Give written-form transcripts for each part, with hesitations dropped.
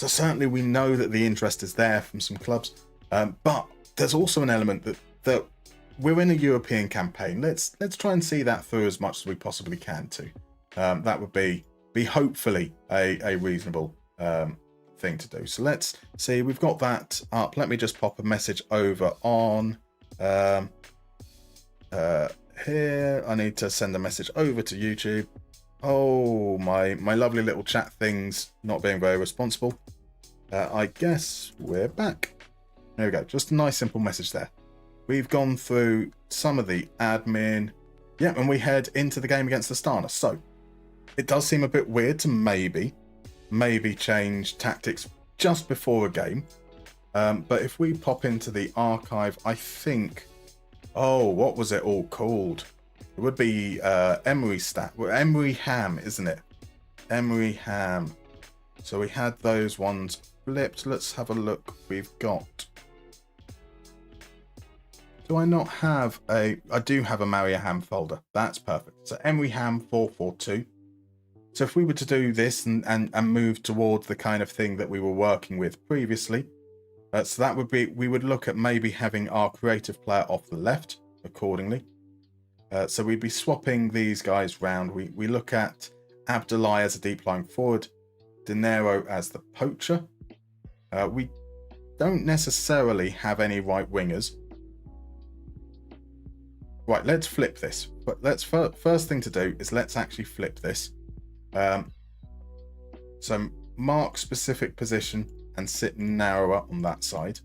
So certainly we know that the interest is there from some clubs, but there's also an element that we're in a European campaign. Let's try and see that through as much as we possibly can too. That would be hopefully a reasonable thing to do. So let's see, we've got that up. Let me just pop a message over on here. I need to send a message over to YouTube. Oh, my lovely little chat thing's not being very responsible. I guess we're back. There we go. Just a nice simple message there. We've gone through some of the admin. Yeah, and we head into the game against Astana. So it does seem a bit weird to maybe change tactics just before a game. But if we pop into the archive, I think, oh, what was it all called? It would be Emery stat. Well, Emery Ham, isn't it? Emery Ham. So we had those ones flipped. Let's have a look. We've got... Do I not have a... I do have a Maria Ham folder. That's perfect. So Emery Ham 442. So if we were to do this and move towards the kind of thing that we were working with previously, so that would be... We would look at maybe having our creative player off the left accordingly. So we'd be swapping these guys round. We look at Abdullah as a deep lying forward, De Niro as the poacher. We don't necessarily have any right wingers. Right, let's flip this. But first thing to do is let's actually flip this. So mark specific position and sit narrower on that side.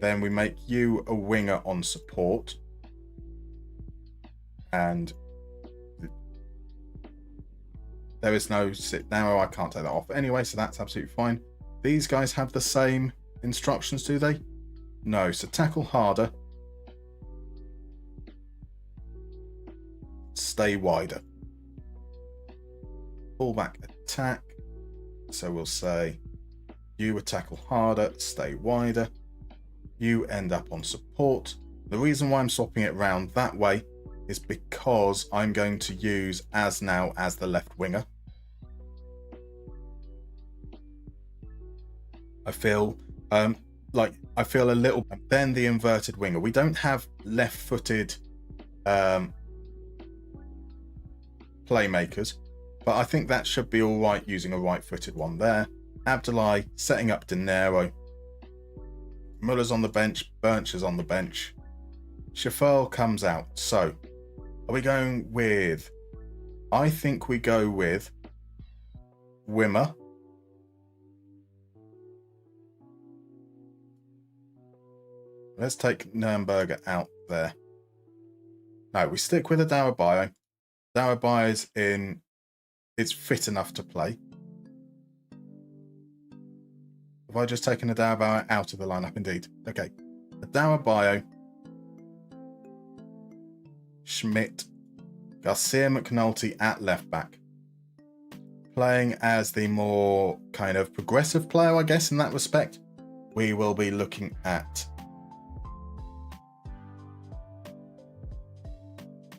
Then we make you a winger on support. And there is no sit narrow. I can't take that off anyway, so that's absolutely fine. These guys have the same instructions, do they? No, so tackle harder. Stay wider. Fullback attack. So we'll say you tackle harder, stay wider. You end up on support. The reason why I'm swapping it round that way is because I'm going to use As now as the left winger. I feel a little... Then the inverted winger. We don't have left-footed playmakers, but I think that should be all right using a right-footed one there. Abdullah setting up De Niro. Muller's on the bench. Birch is on the bench. Schafel comes out. So, are we going with... I think we go with Wimmer. Let's take Nürnberger out there. No, we stick with Adarabayo. Adarabayo's in... It's fit enough to play. Have I just taken Adarabayo out of the lineup? Indeed. Okay. Adarabayo. Schmidt, Garcia McNulty at left back, playing as the more kind of progressive player, I guess, in that respect. We will be looking at...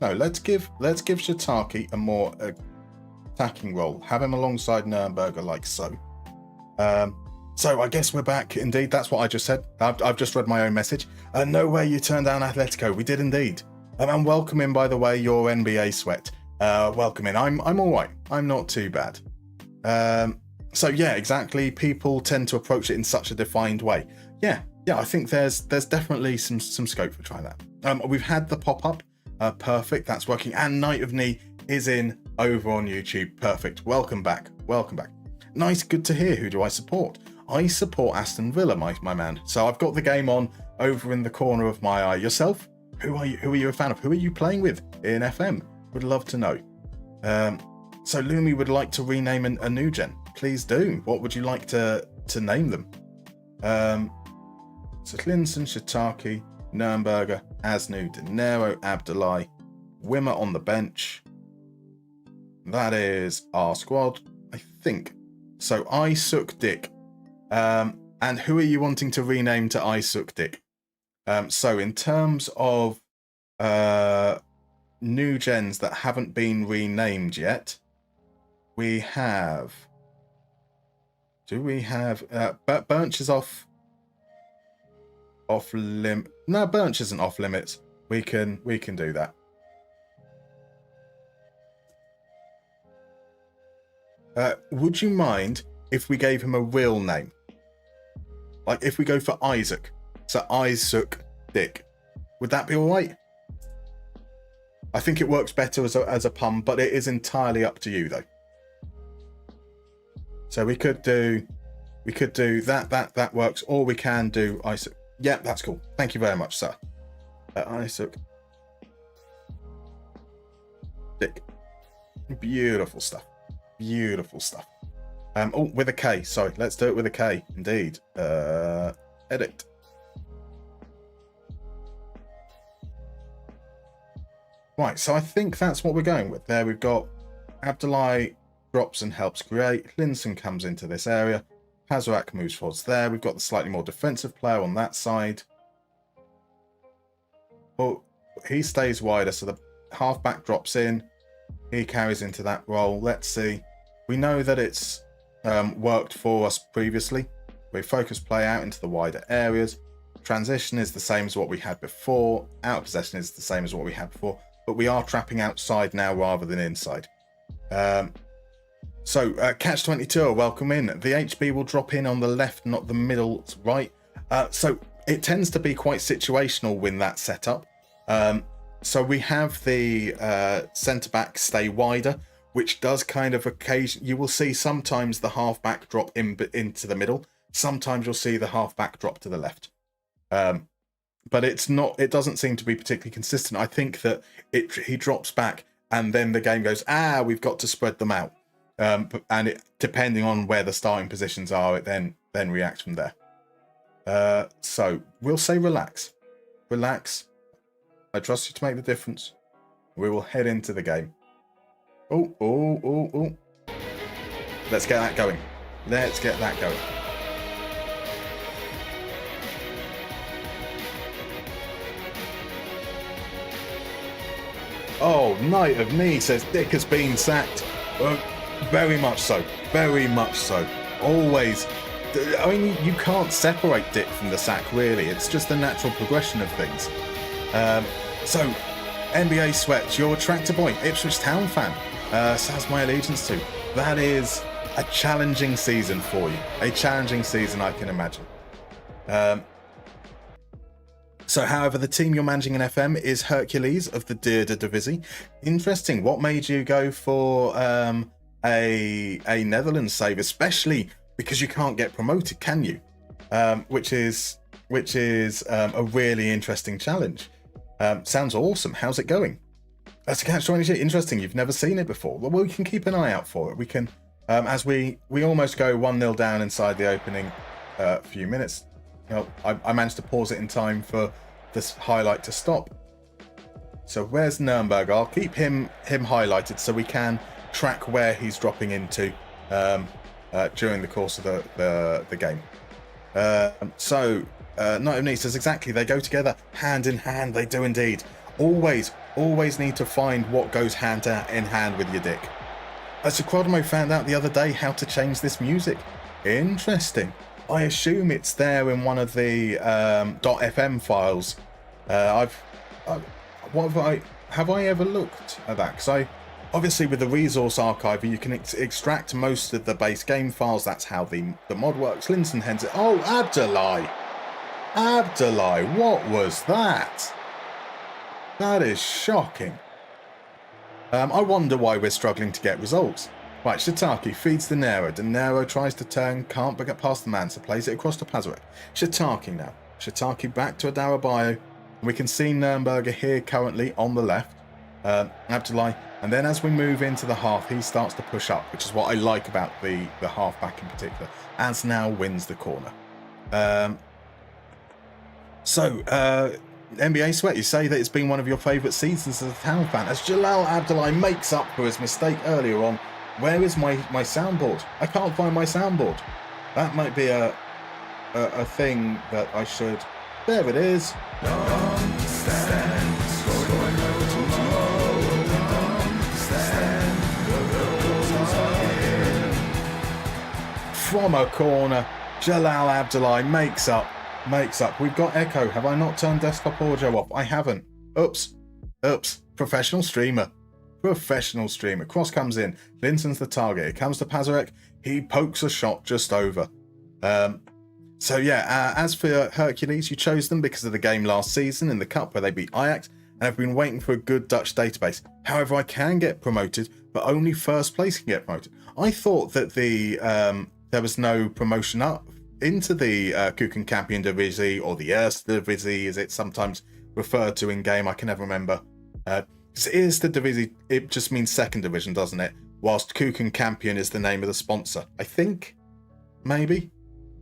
No, let's give Shiitake a more attacking role. Have him alongside Nürnberger, like so. So I guess we're back. Indeed, that's what I just said. I've just read my own message. No way you turned down Atletico. We did indeed. And welcome in, by the way, your NBA sweat. Welcome in. I'm all right. I'm not too bad. So yeah, exactly. People tend to approach it in such a defined way. Yeah. I think there's definitely some scope for trying that. We've had the pop up. Perfect. That's working. And Night of Knee is in over on YouTube. Perfect. Welcome back. Nice. Good to hear. Who do I support? I support Aston Villa, my man. So I've got the game on over in the corner of my eye. Yourself? Who are you a fan of? Who are you playing with in FM? Would love to know. So Lumi would like to rename a new gen. Please do. What would you like to name them? So Clinton, Shiitake, Nürnberger, Asnu, De Niro, Abdullah, Wimmer on the bench. That is our squad, I think. So I Suck Dick. And who are you wanting to rename to I Suck Dick? So in terms of new gens that haven't been renamed yet, we have Do we have... Birch is off limit. No, Birch isn't off limits. We can do that. Would you mind if we gave him a real name? Like if we go for Isaac. So Isaac Dick. Would that be all right? I think it works better as a pun, but it is entirely up to you though. So we could do that works, or we can do Isaac. Yeah, that's cool. Thank you very much, sir. Isaac Dick. Beautiful stuff. Beautiful stuff. Oh, with a K. Sorry, let's do it with a K. Indeed. Edit. Right, so I think that's what we're going with. There we've got Abdullah drops and helps create. Linson comes into this area. Pazarak moves towards there. We've got the slightly more defensive player on that side. Oh, he stays wider, so the halfback drops in. He carries into that role. Let's see. We know that it's worked for us previously. We focus play out into the wider areas. Transition is the same as what we had before. Out of possession is the same as what we had before. But we are trapping outside now rather than inside. So Catch22, welcome in. The HB will drop in on the left, not the middle right. So it tends to be quite situational when that's set up. So we have the centre back stay wider, which does kind of occasion. You will see sometimes the half back drop into the middle. Sometimes you'll see the half back drop to the left. But it's not. It doesn't seem to be particularly consistent. I think that he drops back and then the game goes, we've got to spread them out. And it, depending on where the starting positions are, it then reacts from there. So we'll say relax. Relax. I trust you to make the difference. We will head into the game. Oh. Let's get that going. Let's get that going. Oh, Knight of Knee says Dick has been sacked. Very much so. Very much so. Always. I mean, you can't separate Dick from the sack, really. It's just the natural progression of things. So, NBA Sweat, you're a tractor boy, Ipswich Town fan. Sounds my allegiance to. That is a challenging season for you. A challenging season, I can imagine. So, however, the team you're managing in FM is Hercules of the Derde Divisie. Interesting. What made you go for a Netherlands save, especially because you can't get promoted, can you? Which is a really interesting challenge. Sounds awesome. How's it going? That's a Catch-22. Interesting. You've never seen it before. Well, we can keep an eye out for it. We can, as we almost go 1-0 down inside the opening few minutes. You know, I managed to pause it in time for this highlight to stop. So where's Nürnberg? I'll keep him highlighted so we can track where he's dropping into during the course of the game. Knight of Knee says exactly, they go together hand in hand. They do indeed. Always need to find what goes hand in hand with your dick. Socrodimo found out the other day how to change this music. Interesting. I assume it's there in one of the .fm files. Have I ever looked at that? Because obviously with the resource archiver you can extract most of the base game files. That's how the mod works. Linson hens it. Oh, Abdullah, what was that? That is shocking. I wonder why we're struggling to get results. Right, Shiitake feeds De Niro. De Niro tries to turn, can't get past the man, so plays it across to Pazarak. Shiitake now. Shiitake back to Adarabayo. We can see Nürnberger here currently on the left. Abdullah. And then as we move into the half, he starts to push up, which is what I like about the half back in particular. As now wins the corner. NBA Sweat, you say that it's been one of your favourite seasons as a Town fan. As Jalal Abdullah makes up for his mistake earlier on, where is my soundboard? I can't find my soundboard. That might be a thing that I should... There it is. from a corner. Jalal Abdullahi makes up. We've got echo. Have I not turned desktop audio off? I haven't. Oops. Professional streamer. Cross comes in. Linton's the target. It comes to Pazarek. He pokes a shot just over. As for Hercules, you chose them because of the game last season in the Cup where they beat Ajax, and I've been waiting for a good Dutch database. However, I can get promoted, but only first place can get promoted. I thought that there was no promotion up into the Keukenkampioen Divisie, or the Eerste Divisie, as it's sometimes referred to in game. I can never remember. Eerste Divisie, it just means second division, doesn't it? Whilst Keukenkampioen is the name of the sponsor, I think, maybe.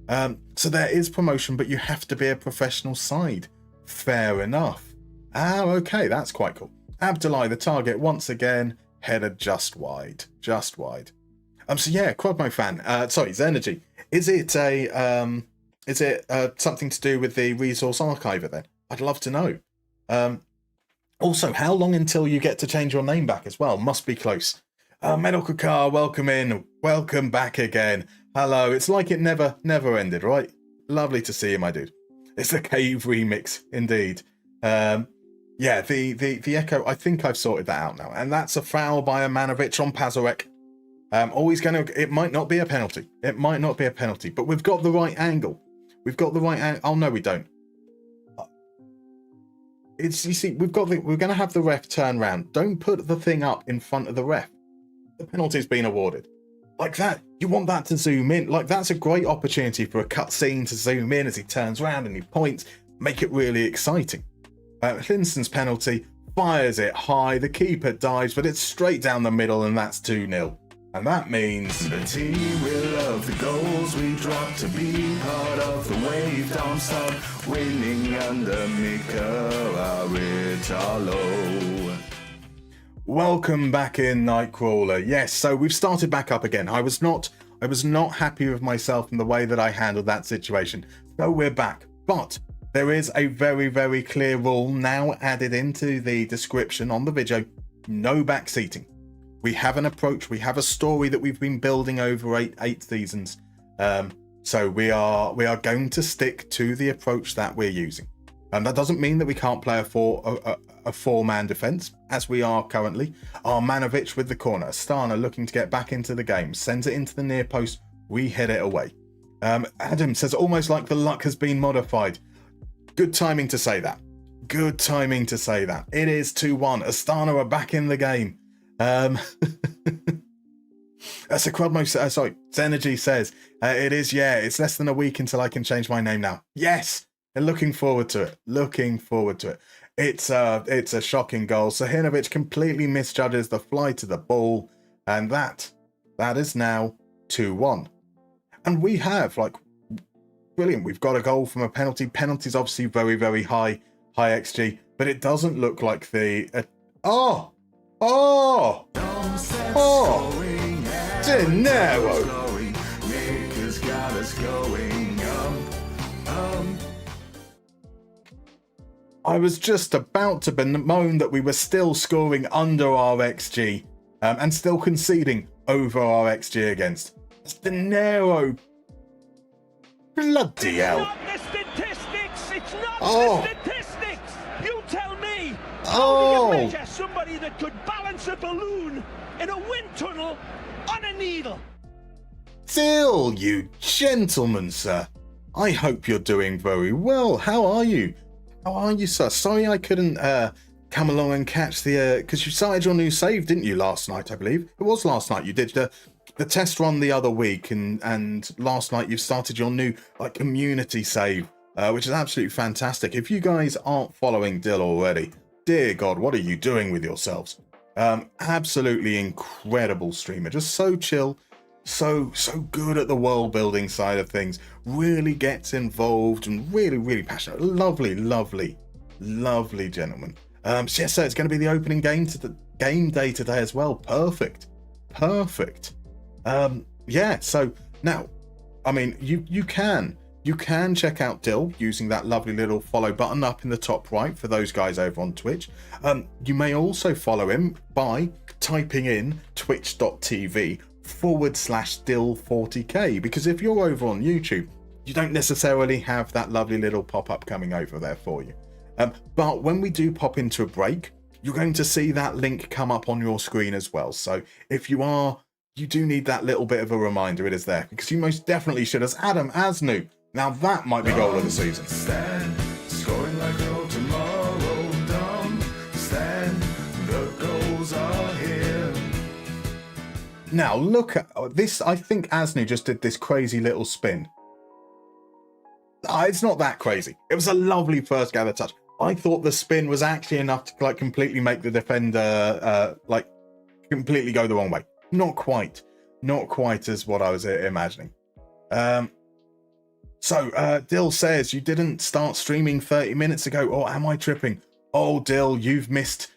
So there is promotion, but you have to be a professional side. Fair enough. Okay, that's quite cool. Abdullahi, the target, once again, header just wide. Quadmo fan. Zenergy. Is it something to do with the resource archiver then? I'd love to know. Also, how long until you get to change your name back as well? Must be close. Medical Car, welcome in. Welcome back again. Hello. It's like it never ended, right? Lovely to see you, my dude. It's the Cave remix, indeed. The echo, I think I've sorted that out now. And that's a foul by Amanovic on Pazarek. It might not be a penalty. But we've got the right angle. Oh, no, we don't. We're going to have the ref turn round. Don't put the thing up in front of the ref. The penalty's been awarded. Like that, you want that to zoom in. Like, that's a great opportunity for a cutscene to zoom in as he turns around and he points. Make it really exciting. Linson's penalty, fires it high. The keeper dives, but it's straight down the middle, and that's 2-0. And that means the team will love the goals we drop to be part of the wave. Darmstadt winning under Mika Aritalo. Welcome back in, Nightcrawler. Yes, so we've started back up again. I was not happy with myself and the way that I handled that situation. So we're back. But there is a very, very clear rule now added into the description on the video. No backseating. We have an approach. We have a story that we've been building over eight seasons. So we are going to stick to the approach that we're using. And that doesn't mean that we can't play a four-man defence, as we are currently. Armanovic with the corner. Astana looking to get back into the game. Sends it into the near post. We hit it away. Adam says, almost like the luck has been modified. Good timing to say that. It is 2-1. Astana are back in the game. That's a Crudmo. Zenergy says, it is, it's less than a week until I can change my name now. Yes! And looking forward to it. It's a shocking goal. Sahinovic completely misjudges the flight of the ball, and that is now 2-1. And we have, brilliant. We've got a goal from a penalty. Penalty's obviously very, very high XG, but it doesn't look like the... De Niro! I was just about to bemoan that we were still scoring under our XG and still conceding over our XG against. It's De Niro. Bloody hell. It's not the statistics. You tell me. How do you measure somebody that could balance a balloon in a wind tunnel on a needle? Still, you gentlemen, sir. I hope you're doing very well. How are you? Sir? Sorry I couldn't come along and catch the... Because you started your new save, didn't you, last night, I believe? It was last night. You did the test run the other week, and last night you've started your new community save, which is absolutely fantastic. If you guys aren't following Dill already, dear God, what are you doing with yourselves? Absolutely incredible streamer. Just so chill. So good at the world building side of things, really gets involved and really passionate. Lovely gentleman. So it's going to be the opening game day today as well. Perfect. So now, I mean, you can check out Dill using that lovely little follow button up in the top right for those guys over on Twitch. You may also follow him by typing in twitch.tv /Dill40k, because if you're over on YouTube, you don't necessarily have that lovely little pop-up coming over there for you. But when we do pop into a break, you're going to see that link come up on your screen as well. So if you do need that little bit of a reminder, it is there, because you most definitely should, as Adam Asnu. Now that might be goal of the season. Stand, scoring like no tomorrow. Don't stand, the goals are here. Now look at this. I think Asnu just did this crazy little spin. It's not that crazy. It was a lovely first gather touch. I thought the spin was actually enough to like completely make the defender like completely go the wrong way. Not quite as what I was imagining. So Dill says, you didn't start streaming 30 minutes ago, or am I tripping? Oh, Dill, you've missed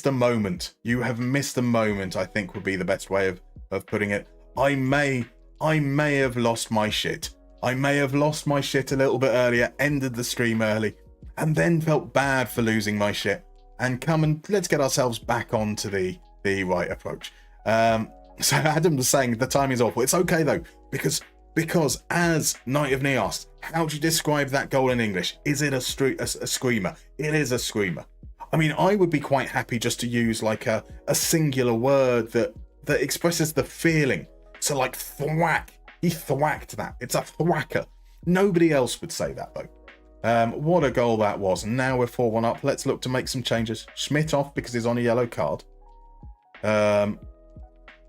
a moment. You have missed a moment, I think would be the best way of putting it. I may have lost my shit. I may have lost my shit a little bit earlier, ended the stream early, and then felt bad for losing my shit. And let's get ourselves back onto the right approach. So Adam was saying the time is awful. It's okay though, because as Knight of Knee asked, how do you describe that goal in English? Is it a screamer? It is a screamer. I mean, I would be quite happy just to use like a singular word that expresses the feeling. So like thwack. He thwacked that. It's a thwacker. Nobody else would say that though. What a goal that was. And now we're 4-1 up. Let's look to make some changes. Schmidt off because he's on a yellow card.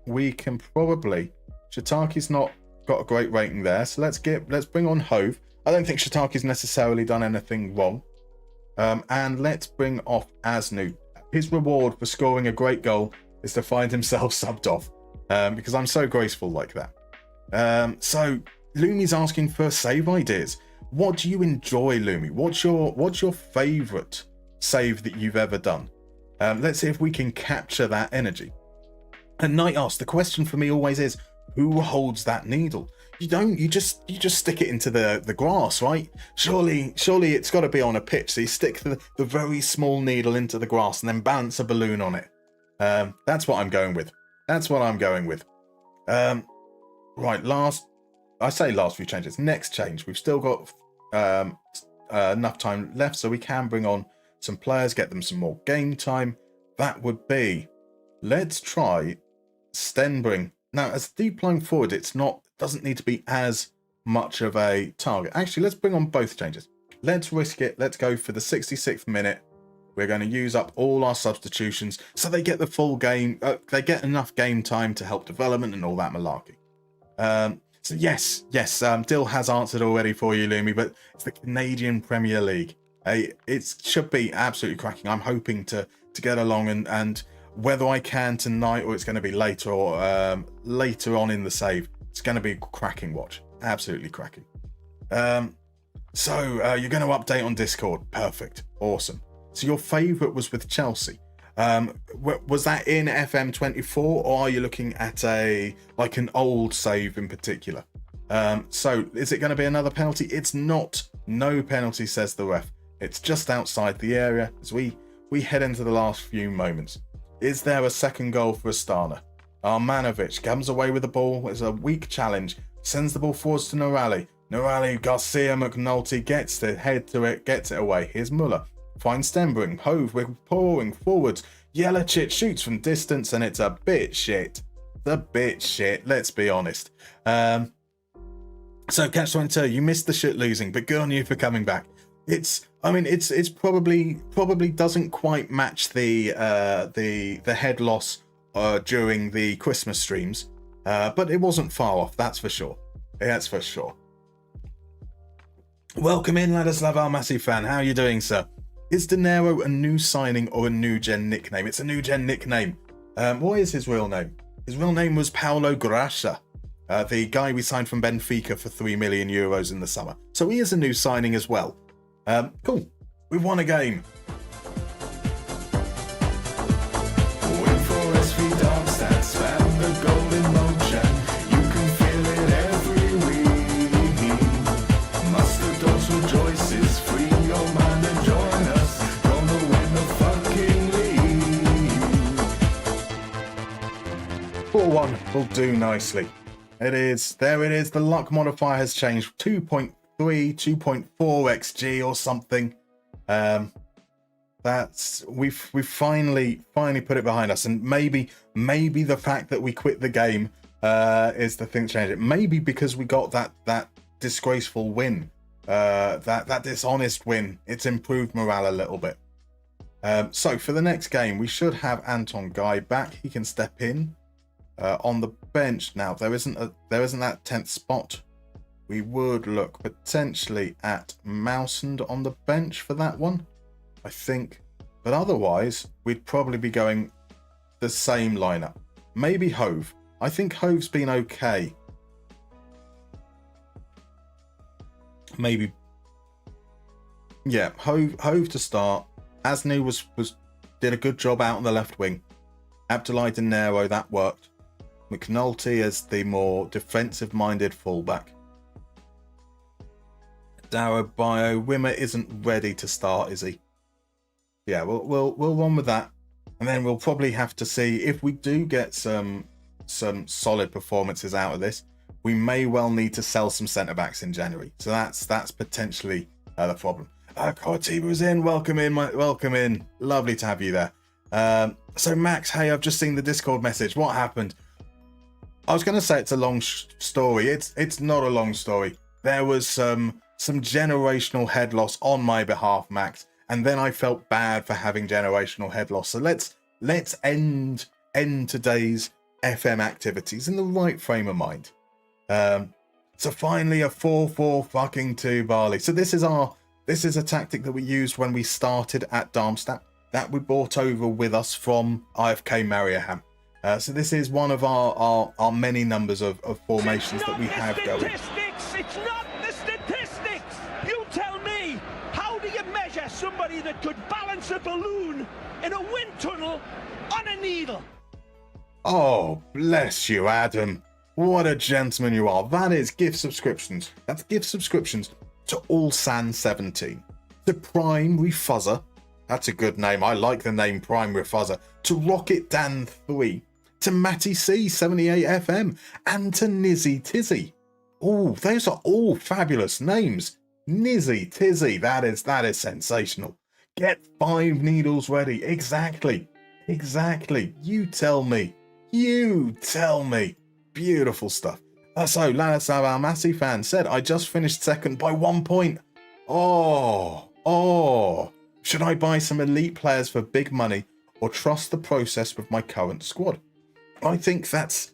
We can probably... Shitaki's not got a great rating there. So let's bring on Hove. I don't think Shitaki's necessarily done anything wrong. And let's bring off Asnu. His reward for scoring a great goal is to find himself subbed off. Because I'm so graceful like that. So Lumi's asking for save ideas. What do you enjoy, Lumi? What's your favorite save that you've ever done? Let's see if we can capture that energy. And Knight asks, the question for me always is, who holds that needle? You don't, you just stick it into the grass, right? Surely it's got to be on a pitch. So you stick the very small needle into the grass and then balance a balloon on it. That's what I'm going with. Right, last few changes. Next change. We've still got enough time left, so we can bring on some players, get them some more game time. That would be, let's try Stenbring. Now, as deep lying forward, doesn't need to be as much of a target. Actually, let's bring on both changes. Let's risk it. Let's go for the 66th minute. We're going to use up all our substitutions so they get the full game. They get enough game time to help development and all that malarkey. So yes, Dill has answered already for you, Lumi, but it's the Canadian Premier League. It should be absolutely cracking. I'm hoping to get along and whether I can tonight or it's going to be later or later on in the save, it's going to be a cracking watch. Absolutely cracking. So you're going to update on Discord. Perfect. Awesome. So your favourite was with Chelsea. Was that in FM24 or are you looking at an old save in particular? So is it going to be another penalty? It's not. No penalty, says the ref. It's just outside the area as we head into the last few moments. Is there a second goal for Astana? Armanovic comes away with the ball. It's a weak challenge. Sends the ball forwards to Norali. Garcia McNulty gets the head to it, gets it away. Here's Muller. Finds Stenbring. Hove, we're pouring forwards. Jelacic shoots from distance and it's a bit shit. Let's be honest. So Catch 22, you missed the shit losing, but good on you for coming back. It's probably doesn't quite match the head loss during the Christmas streams, but it wasn't far off. That's for sure. Welcome in, Ladislav, massive fan. How are you doing, sir? Is De Niro a new signing or a new gen nickname? It's a new gen nickname. What is his real name? His real name was Paulo Graça, the guy we signed from Benfica for €3 million in the summer. So he is a new signing as well. Cool. We won a game. Darmstadt, spam the golden motion. You can feel it every week. Mustard rejoices, free your mind and join us. Gonna win the fucking league. 4-1. will do nicely. There it is. The luck modifier has changed. 2.3, 2.4 XG or something. We've finally put it behind us, and maybe the fact that we quit the game is the thing that changed it. Maybe because we got that disgraceful win, that dishonest win. It's improved morale a little bit. So for the next game, we should have Anton Guy back. He can step in on the bench now. There isn't that 10th spot. We would look potentially at Mousend on the bench for that one, I think. But otherwise, we'd probably be going the same lineup. Maybe Hove. I think Hove's been okay. Maybe. Yeah, Hove to start. Asnu did a good job out on the left wing. Abdoulaye Dinero, that worked. McNulty as the more defensive-minded fullback. Darrow Bio, Wimmer isn't ready to start, is he? Yeah, we'll run with that, and then we'll probably have to see if we do get some solid performances out of this. We may well need to sell some centre backs in January, so that's potentially the problem. Cortiba's in. Welcome in. Lovely to have you there. So Max, hey, I've just seen the Discord message. What happened? I was going to say it's a long story. It's not a long story. There was some generational head loss on my behalf, Max, and then I felt bad for having generational head loss. So let's end today's FM activities in the right frame of mind. So finally a 4-4 fucking 2 Barley. So this is a tactic that we used when we started at Darmstadt, that we brought over with us from IFK Mariaham. So this is one of our many numbers of formations that we have going. It's not the statistics. You tell me, how do you measure somebody that could balance a balloon in a wind tunnel on a needle? Oh, bless you, Adam. What a gentleman you are. That is gift subscriptions. That's gift subscriptions to Allsan 17, to Prime Refuzzer. That's a good name. I like the name Prime Refuzzer. To Rocket Dan 3, to Matty C 78 FM, and to Nizzy Tizzy. Oh, those are all fabulous names. Nizzy Tizzy, that is sensational. Get 5 needles ready. Exactly. You tell me. Beautiful stuff. So Ladislav, our Massey fan, said, I just finished second by 1 point. Oh. Should I buy some elite players for big money or trust the process with my current squad? I think that's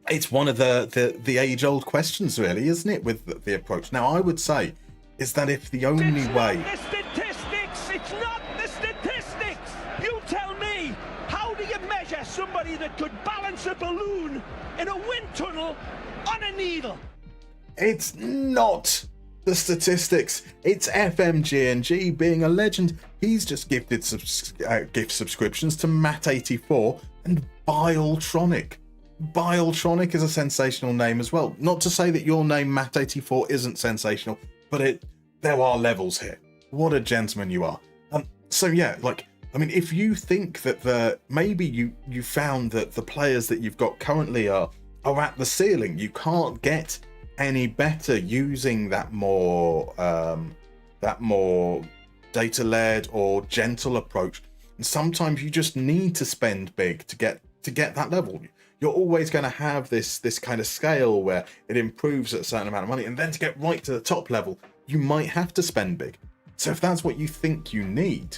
it's one of the age-old questions, really, isn't it, with the approach? Now, I would say is that if the only way... It's not the statistics! You tell me, how do you measure somebody that could balance a balloon in a wind tunnel on a needle? It's not the statistics. It's FMGNG being a legend. He's just gifted gift subscriptions to Matt84 and Biletronic. Biletronic is a sensational name as well. Not to say that your name Matt84 isn't sensational, but there are levels here. What a gentleman you are. So yeah, if you think that maybe you found that the players that you've got currently are at the ceiling, you can't get any better using that more data-led or gentle approach. And sometimes you just need to spend big to get that level. You're always going to have this kind of scale where it improves at a certain amount of money, and then to get right to the top level, you might have to spend big. So if that's what you think you need,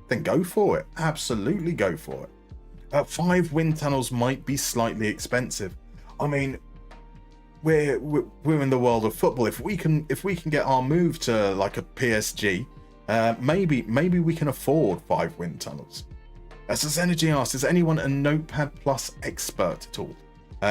then go for it. Absolutely go for it. 5 wind tunnels might be slightly expensive. I mean, we're in the world of football. If we can get our move to like a PSG, maybe we can afford 5 wind tunnels. As Energy asks, is anyone a Notepad Plus expert at all?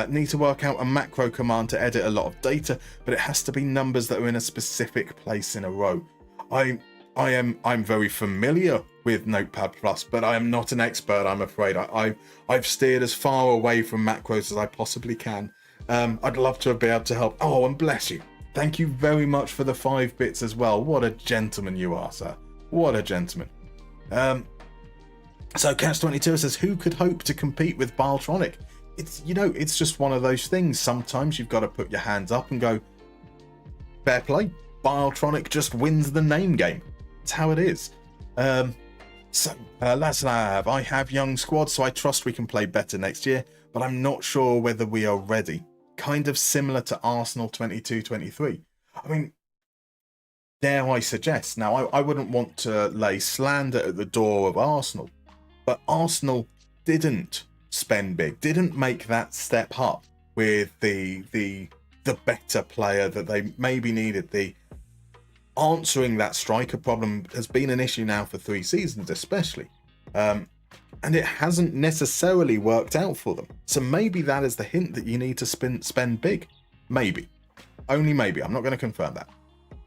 Need to work out a macro command to edit a lot of data, but it has to be numbers that are in a specific place in a row. I'm very familiar with Notepad Plus, but I am not an expert, I'm afraid. I've steered as far away from macros as I possibly can. I'd love to be able to help. Oh, and bless you. Thank you very much for the 5 bits as well. What a gentleman you are, sir. What a gentleman. So Catch22 says, who could hope to compete with Biletronic? it's just one of those things. Sometimes you've got to put your hands up and go, fair play. Biotronic just wins the name game. It's how it is. Laslav, I have young squad, so I trust we can play better next year, but I'm not sure whether we are ready. Kind of similar to Arsenal 22-23. I mean, dare I suggest, now I wouldn't want to lay slander at the door of Arsenal, but Arsenal didn't spend big, didn't make that step up with the better player that they maybe needed. The answering that striker problem has been an issue now for 3 seasons especially, and it hasn't necessarily worked out for them. So maybe that is the hint that you need to spend big. Maybe, only maybe. I'm not going to confirm that.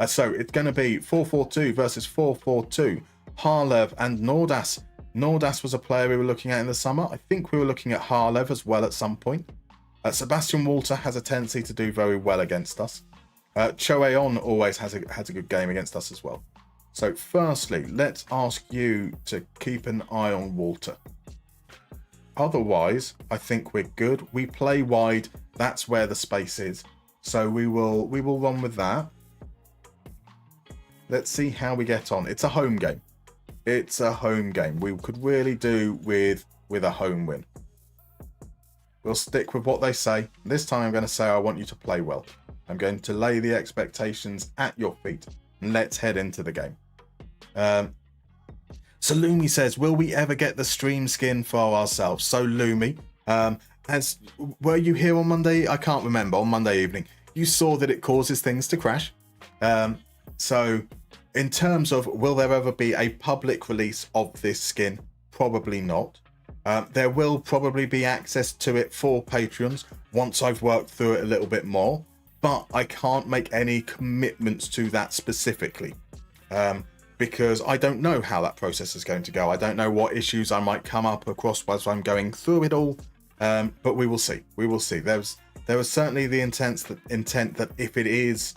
So it's going to be 4-4-2 versus 4-4-2. Harlev and Nordas. Nordas was a player we were looking at in the summer. I think we were looking at Harlev as well at some point. Sebastian Walter has a tendency to do very well against us. Choeon always has a good game against us as well. So firstly, let's ask you to keep an eye on Walter. Otherwise, I think we're good. We play wide. That's where the space is. So we will run with that. Let's see how we get on. It's a home game. It's a home game. We could really do with a home win. We'll stick with what they say. This time I'm going to say I want you to play well. I'm going to lay the expectations at your feet. And let's head into the game. So Lumi says, will we ever get the stream skin for ourselves? So Lumi, were you here on Monday? I can't remember. On Monday evening, you saw that it causes things to crash. So in terms of will there ever be a public release of this skin? Probably not. There will probably be access to it for Patreons once I've worked through it a little bit more, but I can't make any commitments to that specifically because I don't know how that process is going to go. I don't know what issues I might come up across whilst I'm going through it all, but we will see. We will see. There was certainly the intent that if it is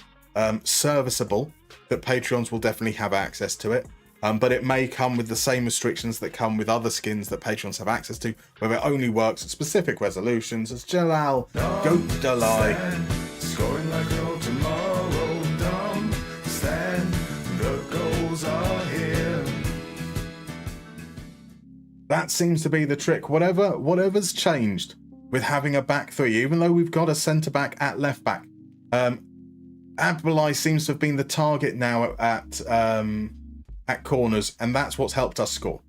serviceable, that Patreons will definitely have access to it. But it may come with the same restrictions that come with other skins that Patreons have access to, where it only works at specific resolutions, as Jalal Godelai. Scoring like no tomorrow, dumb stand, the goals are here. That seems to be the trick. Whatever's changed with having a back three, even though we've got a centre back at left back, Abdullahi seems to have been the target now at corners, and that's what's helped us score.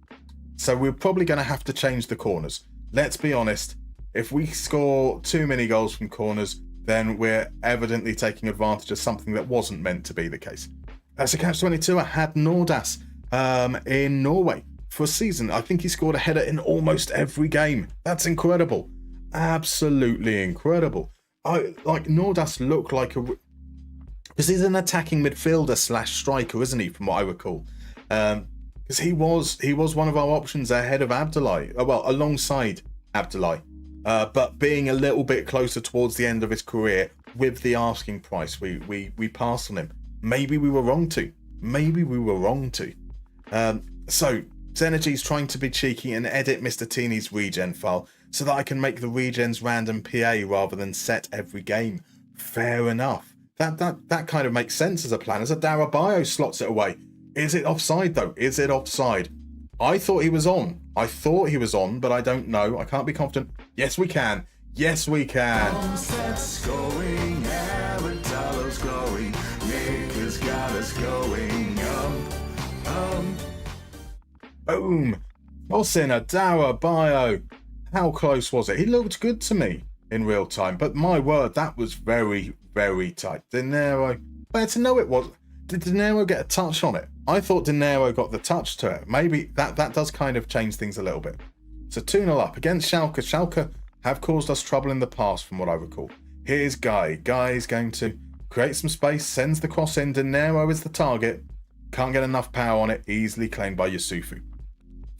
So we're probably going to have to change the corners. Let's be honest, if we score too many goals from corners, then we're evidently taking advantage of something that wasn't meant to be the case. So Catch 22, I had Nordas in Norway for a season. I think he scored a header in almost every game. That's incredible. Absolutely incredible. Nordas looked like because he's an attacking midfielder / striker, isn't he, from what I recall? Because he was one of our options ahead of Abdullahi, alongside Abdullahi, but being a little bit closer towards the end of his career with the asking price, we passed on him. Maybe we were wrong to. So Zenergy's trying to be cheeky and edit Mr. Teeny's regen file so that I can make the regens random PA rather than set every game. Fair enough. That kind of makes sense as a plan, as a Darabio slots it away. Is it offside though? Is it offside? I thought he was on, but I don't know. I can't be confident. Yes, we can. Darmstadt's going, Aradalo's glowing, Nick has got us going Boom. Tossing a Darabio. How close was it? He looked good to me in real time, but my word, that was very, very tight. Dinero, where to know it was. Did Dinero get a touch on it? I thought Dinero got the touch to it. Maybe that does kind of change things a little bit. So 2-0 up against Schalke. Schalke have caused us trouble in the past from what I recall. Here's Guy. Guy is going to create some space, sends the cross in. Dinero is the target. Can't get enough power on it. Easily claimed by Yusufu.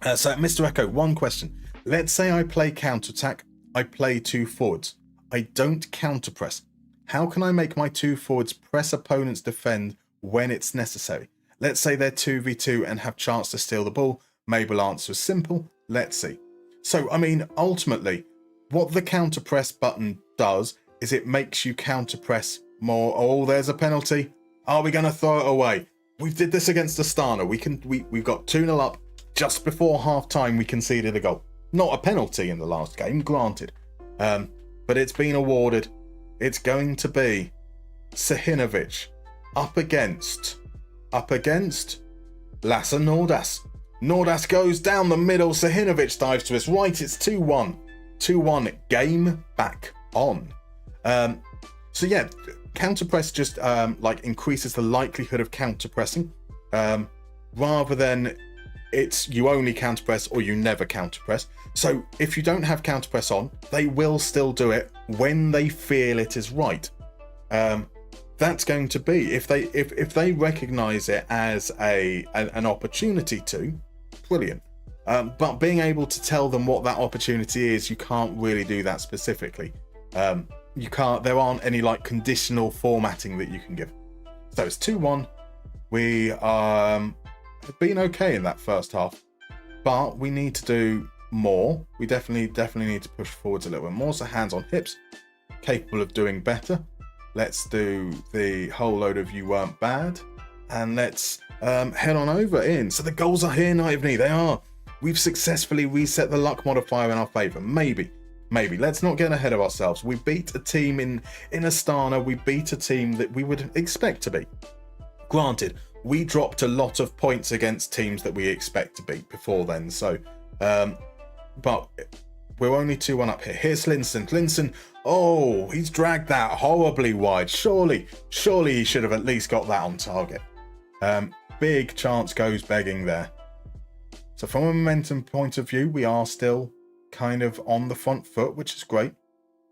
So Mr. Echo, one question. Let's say I play counter-attack. I play 2 forwards. I don't counter-press. How can I make my 2 forwards press opponents defend when it's necessary? Let's say they're 2v2 and have chance to steal the ball. Maybe the answer is simple. Let's see. So, I mean, ultimately, what the counter press button does is it makes you counter press more. Oh, there's a penalty. Are we going to throw it away? We did this against Astana. We've got 2-0 up. Just before half time, we conceded a goal. Not a penalty in the last game, granted. But it's been awarded. It's going to be Sahinovic up against Lasse Nordas. Nordas goes down the middle. Sahinovic dives to his right. It's 2-1. 2-1. Game back on. So yeah, counter press just increases the likelihood of counter pressing, rather than it's you only counter press or you never counter press. So if you don't have counter press on, they will still do it when they feel it is right. That's going to be if they recognise it as an opportunity to, brilliant. But being able to tell them what that opportunity is, you can't really do that specifically. You can't. There aren't any conditional formatting that you can give. So it's 2-1. We have been okay in that first half, but we need to do more. We definitely need to push forwards a little bit more. So hands on hips, capable of doing better. Let's do the whole load of you weren't bad, and let's head on over in. So the goals are here, Night of Knee. They are. We've successfully reset the luck modifier in our favour. Maybe. Let's not get ahead of ourselves. We beat a team in Astana. We beat a team that we would expect to beat. Granted, we dropped a lot of points against teams that we expect to beat before then. So, but we're only 2-1 up here. Here's Linson. Linson, oh, he's dragged that horribly wide. Surely he should have at least got that on target. Big chance goes begging there. So from a momentum point of view, we are still kind of on the front foot, which is great,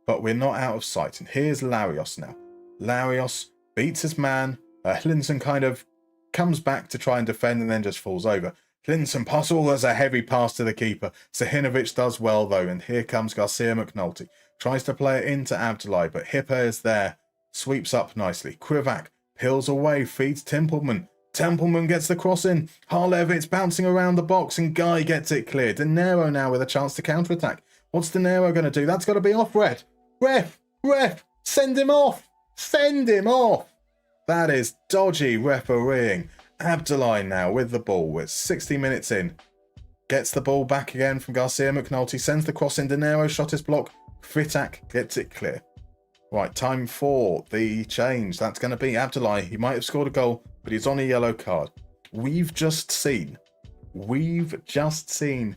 but we're not out of sight. And here's Larios now. Larios beats his man. Linson kind of comes back to try and defend and then just falls over. Linson pass all as a heavy pass to the keeper. Sahinovic does well though, and here comes Garcia McNulty. Tries to play it into Abdullahi, but Hipper is there. Sweeps up nicely. Krivak peels away, feeds Templeman. Templeman gets the cross in. Harlev, it's bouncing around the box, and Guy gets it cleared. De Niro now with a chance to counter-attack. What's De Niro going to do? That's got to be off, Ref. Ref, send him off. Send him off. That is dodgy refereeing. Abdullahi now with the ball. We're 60 minutes in. Gets the ball back again from Garcia McNulty. Sends the cross in. De Niro shot his block. Fitak gets it clear. Right, time for the change. That's going to be Abdullahi. He might have scored a goal, but he's on a yellow card. We've just seen the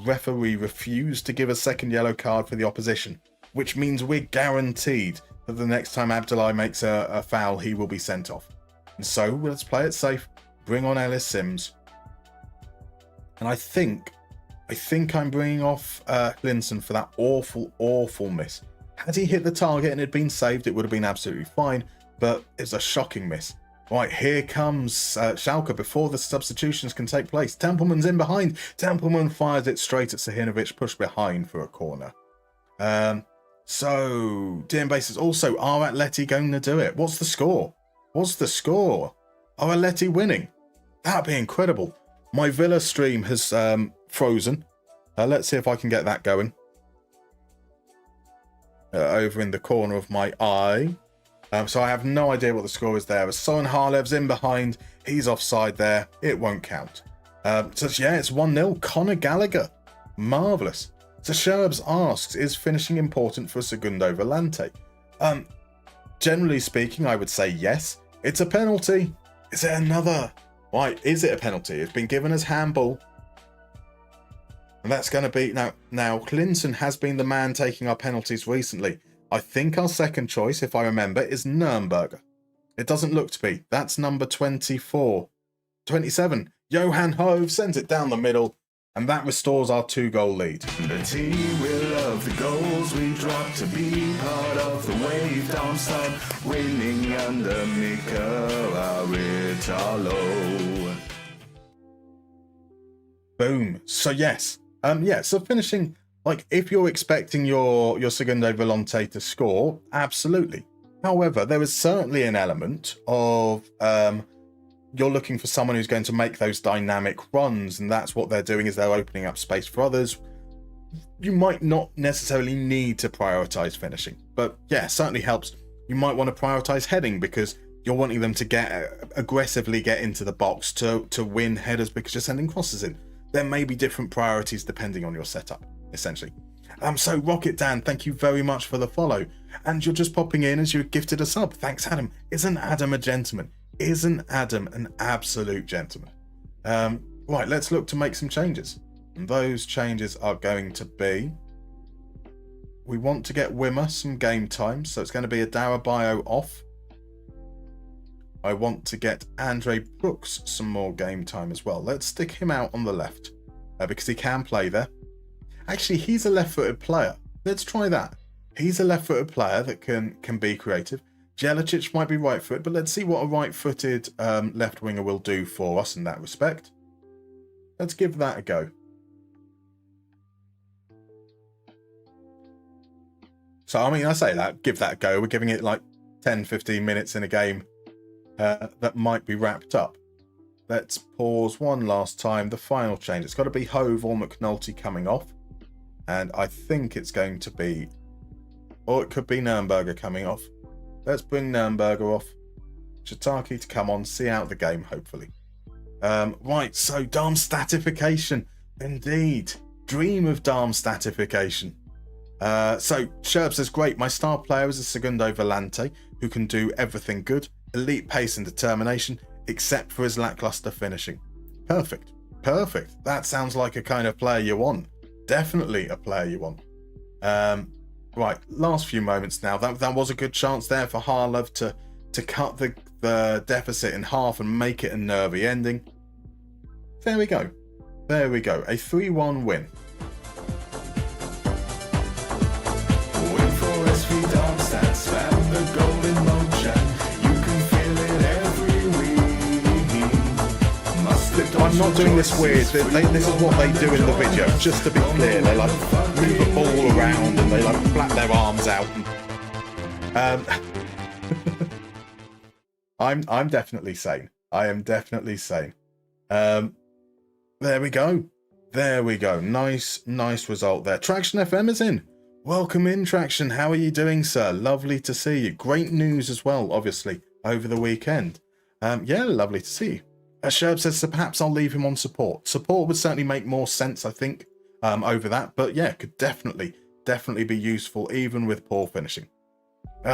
referee refuse to give a second yellow card for the opposition, which means we're guaranteed that the next time Abdullahi makes a foul, he will be sent off. And so let's play it safe. Bring on Ellis Sims. And I think I'm bringing off Linson for that awful miss. Had he hit the target and it had been saved, it would have been absolutely fine, but it's a shocking miss. Right, here comes Schalke before the substitutions can take place. Templeman's in behind. Templeman fires it straight at Sahinovic, pushed behind for a corner. So, DM bases also, are Atleti going to do it? What's the score? Are Atleti winning? That'd be incredible. My Villa stream has frozen. Let's see if I can get that going. Over in the corner of my eye. So I have no idea what the score is there. Soren Harlev's in behind. He's offside there. It won't count. So yeah, it's 1-0. Conor Gallagher. Marvellous. So Sherbs asks, is finishing important for Segundo Volante? Generally speaking, I would say yes. It's a penalty. Is it another? Right, is it a penalty? It's been given as handball. And that's going to be... Now, Clinton has been the man taking our penalties recently. I think our second choice, if I remember, is Nürnberger. It doesn't look to be. That's number 24. 27. Johan Hove sends it down the middle, and that restores our 2-goal lead. The team will love the goals we drop to be part of the wave. Darmstadt winning under Mikel Aritalo. Boom. So yes. So finishing, if you're expecting your Segundo Volante to score, absolutely. However, there is certainly an element of you're looking for someone who's going to make those dynamic runs, and that's what they're doing, is they're opening up space for others. you might not necessarily need to prioritize finishing, but yeah, certainly helps. You might want to prioritize heading because you're wanting them to aggressively get into the box to win headers because you're sending crosses in. There may be different priorities depending on your setup, essentially. So Rocket Dan, thank you very much for the follow. And you're just popping in as you're gifted a sub. Thanks, Adam. Isn't Adam a gentleman? Isn't Adam an absolute gentleman? Right, let's look to make some changes. And those changes are going to be... We want to get Wimmer some game time, so it's going to be a Darabio off. I want to get Andre Brooks some more game time as well. Let's stick him out on the left because he can play there. Actually, he's a left-footed player. Let's try that. He's a left-footed player that can be creative. Jelicic might be right-footed, but let's see what a right-footed left winger will do for us in that respect. Let's give that a go. So, I mean, I say that, give that a go. We're giving it like 10, 15 minutes in a game that might be wrapped up. Let's pause one last time. The final change. It's got to be Hove or McNulty coming off. And I think it's going to be... Or it could be Nürnberger coming off. Let's bring Nürnberger off. Shiitake to come on, see out the game, hopefully. Right, so Darmstadtification. Indeed. Dream of Darmstadtification. So Sherb says, great, my star player is a Segundo Volante who can do everything good, elite pace and determination, except for his lackluster finishing. Perfect. That sounds like a kind of player you want. Definitely a player you want. Right, last few moments now. That was a good chance there for Harlov to cut the deficit in half and make it a nervy ending. There we go. A 3-1 win. Win for SV Darmstadt, spam the golden motion. You can feel it every week. I'm not doing this weird. This is what they do in the video. Just to be clear, they like move the ball around and they like flap their arms out. I'm definitely sane. I am definitely sane. There we go. Nice result there. Traction FM is in. Welcome in, Traction. How are you doing, sir? Lovely to see you. Great news as well, obviously, over the weekend. Yeah, lovely to see you. Sherb says, so perhaps I'll leave him on support. Support would certainly make more sense, I think, over that. But yeah, could definitely be useful, even with poor finishing.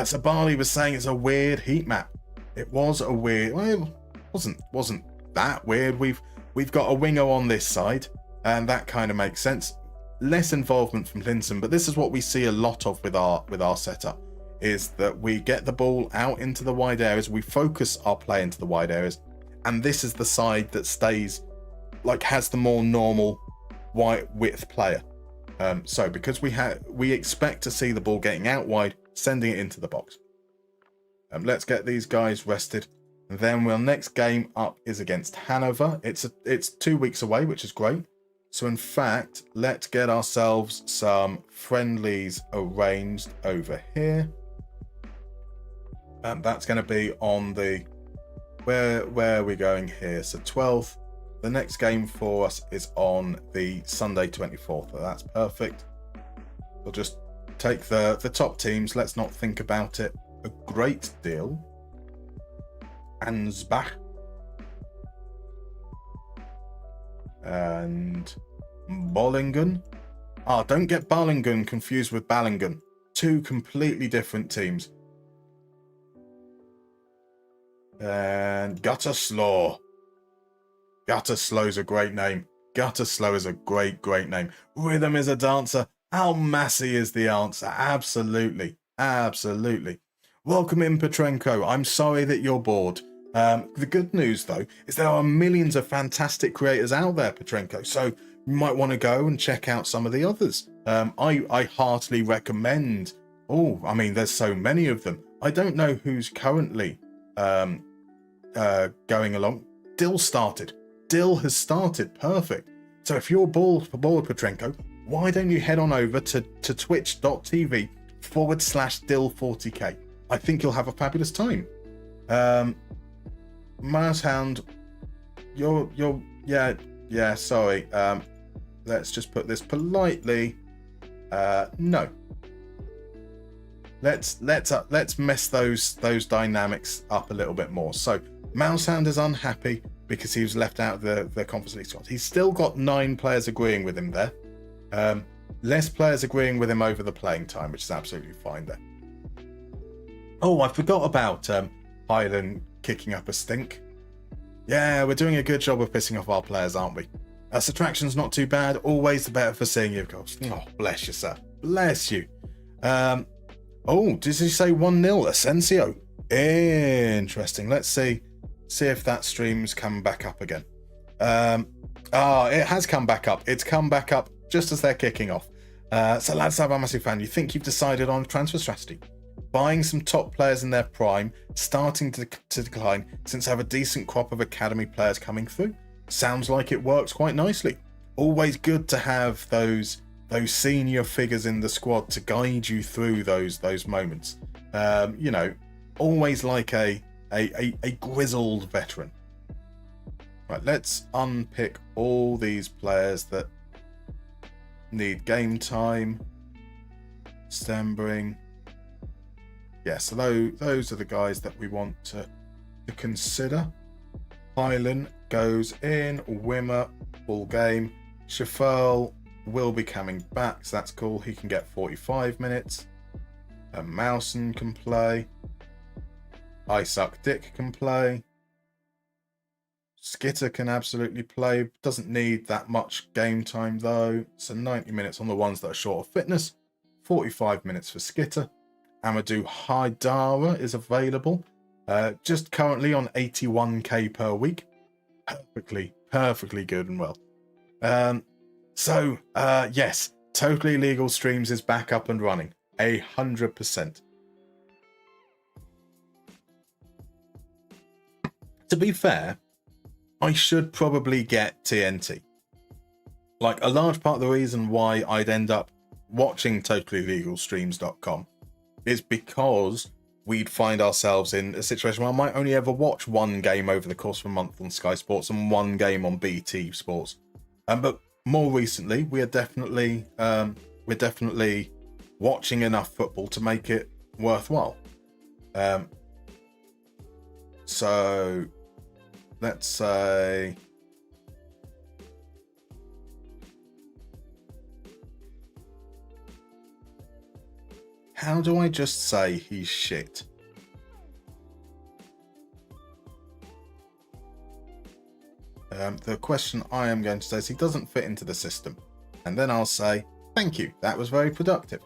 So Barley was saying it's a weird heat map. It was a weird... Well, it wasn't that weird. We've got a winger on this side, and that kind of makes sense. Less involvement from Linson, but this is what we see a lot of with our setup, is that we get the ball out into the wide areas, we focus our play into the wide areas, and this is the side that stays, like, has the more normal wide width player. So because we expect to see the ball getting out wide, sending it into the box. Let's get these guys rested. And then our next game up is against Hannover. It's 2 weeks away, which is great. So in fact, let's get ourselves some friendlies arranged over here. And that's going to be on the... Where are we going here? So 12th. The next game for us is on the Sunday 24th. So that's perfect. We'll just take the top teams. Let's not think about it a great deal. Ansbach. And Bollingen. Don't get Bollingen confused with Ballingen. Two completely different teams. And Guttersloh. Gutterslow's a great name. Guttersloh is a great name. Rhythm is a dancer. How Massey is the answer. Absolutely. Welcome in, Petrenko. I'm sorry that you're bored. The good news, though, is there are millions of fantastic creators out there, Petrenko. So you might want to go and check out some of the others. I heartily recommend. There's so many of them. I don't know who's currently going along. Dill has started. Perfect. So if you're bored, Petrenko, why don't you head on over to twitch.tv/Dill40k. I think you'll have a fabulous time. Marshound, sorry. Let's just put this politely. No. Let's mess those dynamics up a little bit more. So Mousehound is unhappy because he was left out of the Conference League squad. He's still got 9 players agreeing with him there. Less players agreeing with him over the playing time, which is absolutely fine there. Oh, I forgot about Highland kicking up a stink. Yeah, we're doing a good job of pissing off our players, aren't we? Subtraction's not too bad. Always the better for seeing you, of course. Oh, bless you, sir. Bless you. Oh, did he say 1-0 Asensio? Interesting. Let's see if that stream's come back up again. It has come back up. It's come back up just as they're kicking off. So lads, I'm a massive fan. You think you've decided on a transfer strategy? Buying some top players in their prime, starting to decline since I have a decent crop of academy players coming through. Sounds like it works quite nicely. Always good to have those senior figures in the squad to guide you through those moments. Always like a grizzled veteran. Right, let's unpick all these players that need game time. Stembering. Yeah, so those are the guys that we want to consider. Highland goes in. Wimmer, full game. Schafferl will be coming back, so that's cool. He can get 45 minutes. Mousen can play. Isaac Dick can play. Skitter can absolutely play. Doesn't need that much game time though. So 90 minutes on the ones that are short of fitness. 45 minutes for Skitter. Amadou Haidara is available. Just currently on 81k per week. Perfectly good and well. Yes, Totally Legal Streams is back up and running. 100%. To be fair, I should probably get TNT. Like, a large part of the reason why I'd end up watching totallylegalstreams.com is because we'd find ourselves in a situation where I might only ever watch one game over the course of a month on Sky Sports and one game on BT Sports. But more recently, we're definitely watching enough football to make it worthwhile. So let's say how do I just say he's shit? The question I am going to say is he doesn't fit into the system. And then I'll say, thank you, that was very productive.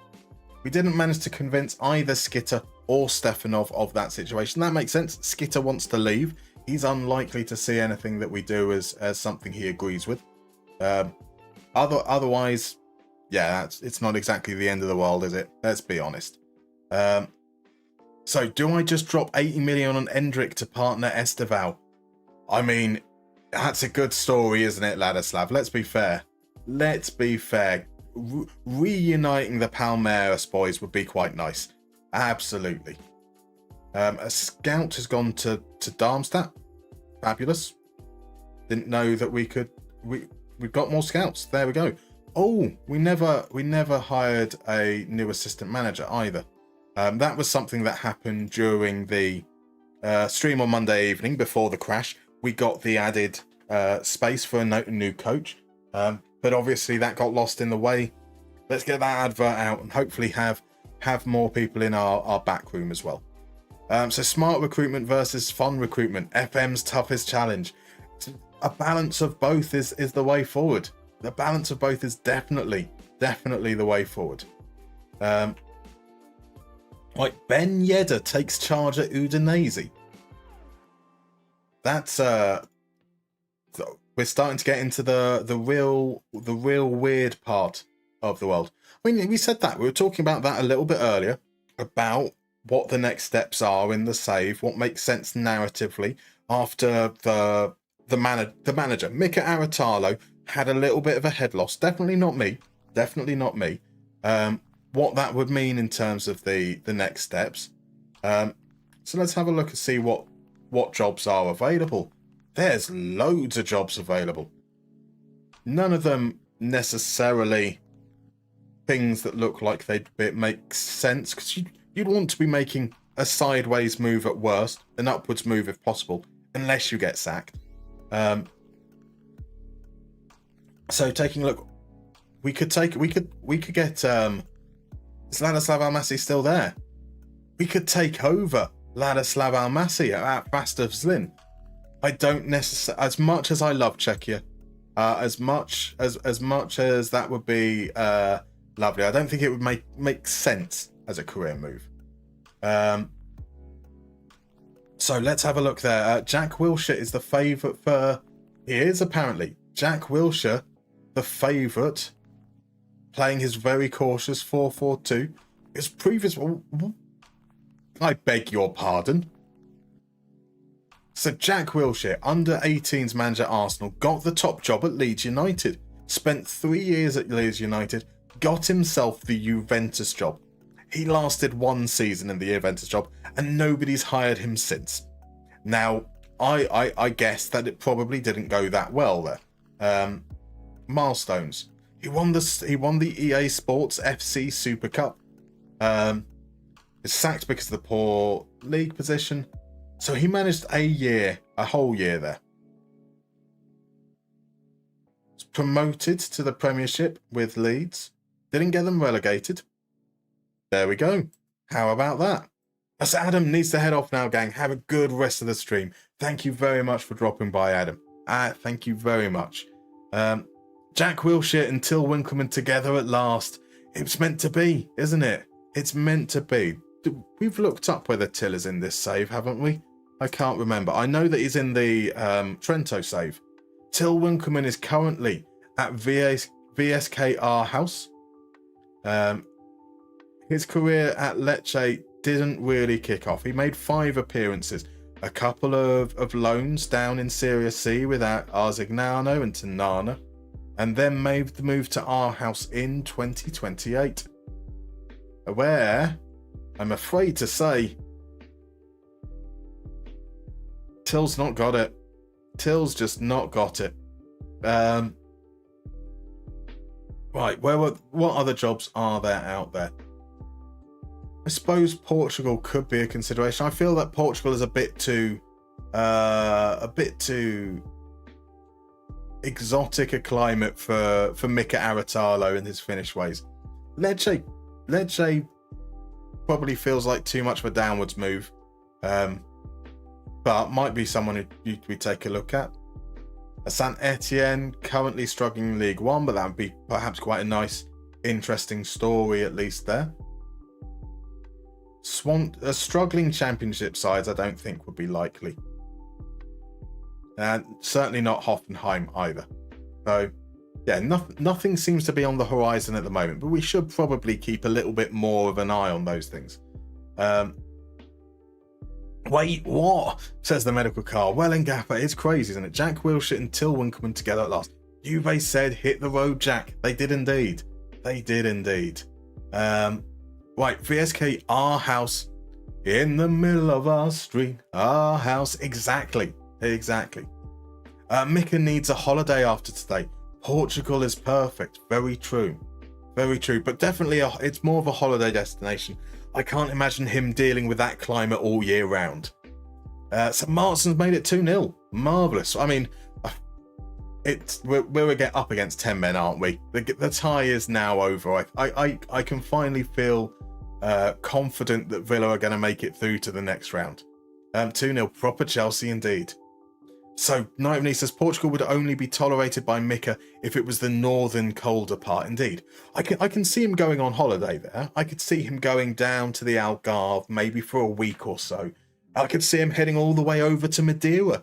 We didn't manage to convince either Skitter or Stefanov of that situation. That makes sense. Skitter wants to leave. He's unlikely to see anything that we do as something he agrees with. Otherwise, yeah, it's not exactly the end of the world, is it? Let's be honest. So do I just drop 80 million on Endrick to partner Esteval? I mean, that's a good story, isn't it, Ladislav? Let's be fair. Reuniting the Palmeiras boys would be quite nice. Absolutely. A scout has gone to Darmstadt. Fabulous. Didn't know that we've got more scouts. There we go. Oh, we never hired a new assistant manager either. That was something that happened during the stream on Monday evening before the crash. We got the added space for a new coach, but obviously that got lost in the way. Let's get that advert out and hopefully have more people in our back room as well. So smart recruitment versus fun recruitment. FM's toughest challenge. A balance of both is the way forward. The balance of both is definitely the way forward. Like Ben Yedder takes charge at Udinese. That's we're starting to get into the real weird part of the world. I mean, we said that. We were talking about that a little bit earlier, about what the next steps are in the save, what makes sense narratively after the manager. Mika Aratalo had a little bit of a head loss. Definitely not me. What that would mean in terms of the next steps. So let's have a look and see what jobs are available. There's loads of jobs available. None of them necessarily things that look like they'd make sense, because you'd want to be making a sideways move at worst, an upwards move if possible, unless you get sacked. So taking a look, we could get is Ladislav Almasi still there? We could take over Ladislav Almasi at Fastov Zlin. I don't necessarily, as much as I love Czechia, as much as that would be lovely, I don't think it would make sense as a career move. So let's have a look there. Jack Wilshere is the favourite for... He is, apparently. Jack Wilshere, the favourite, playing his very cautious 4-4-2. His previous... I beg your pardon. So Jack Wilshere, under 18s manager at Arsenal, got the top job at Leeds United. Spent 3 years at Leeds United, got himself the Juventus job. He lasted 1 season in the Juventus job, and nobody's hired him since. Now, I guess that it probably didn't go that well there. Milestones. He won the EA Sports FC Super Cup. Was sacked because of the poor league position. So he managed a whole year there. Was promoted to the Premiership with Leeds. Didn't get them relegated. There we go. How about that? As Adam needs to head off now, gang. Have a good rest of the stream. Thank you very much for dropping by, Adam. Thank you very much. Jack Wilshere and Till Winkleman together at last. It's meant to be, isn't it? It's meant to be. We've looked up whether Till is in this save, haven't we? I can't remember. I know that he's in the Trento save. Till Winkleman is currently at VSK Aarhus. His career at Lecce didn't really kick off. He made 5 appearances, a couple of loans down in Serie C with Arzignano and Tanana, and then made the move to Aarhus in 2028. Where, I'm afraid to say, Till's not got it. Till's just not got it. Right, what other jobs are there out there? I suppose Portugal could be a consideration. I feel that Portugal is a bit too exotic a climate for Mika Aratalo and his Finnish ways. Lecce probably feels like too much of a downwards move, but might be someone who we take a look at. Saint Etienne currently struggling in League One, but that would be perhaps quite a nice, interesting story at least there. Struggling Championship sides I don't think would be likely. And certainly not Hoffenheim either. So, yeah, nothing seems to be on the horizon at the moment, but we should probably keep a little bit more of an eye on those things. Wait, what? Says the medical car. Well, Ngappa, it's crazy, isn't it? Jack Wilshere and Till Winkleman together at last. Juve said, hit the road, Jack. They did indeed. They did indeed. Right, VSK Aarhus. In the middle of our street. Aarhus. Exactly. Mika needs a holiday after today. Portugal is perfect. Very true. Very true. But definitely it's more of a holiday destination. I can't imagine him dealing with that climate all year round. So Martin's made it 2-0. Marvellous. I mean, we're up against 10 men, aren't we? The tie is now over. I can finally feel confident that Villa are going to make it through to the next round. 2-0. Proper Chelsea indeed. So, Night says Portugal would only be tolerated by Mika if it was the northern, colder part. Indeed. I can see him going on holiday there. I could see him going down to the Algarve, maybe for a week or so. I could see him heading all the way over to Madeira.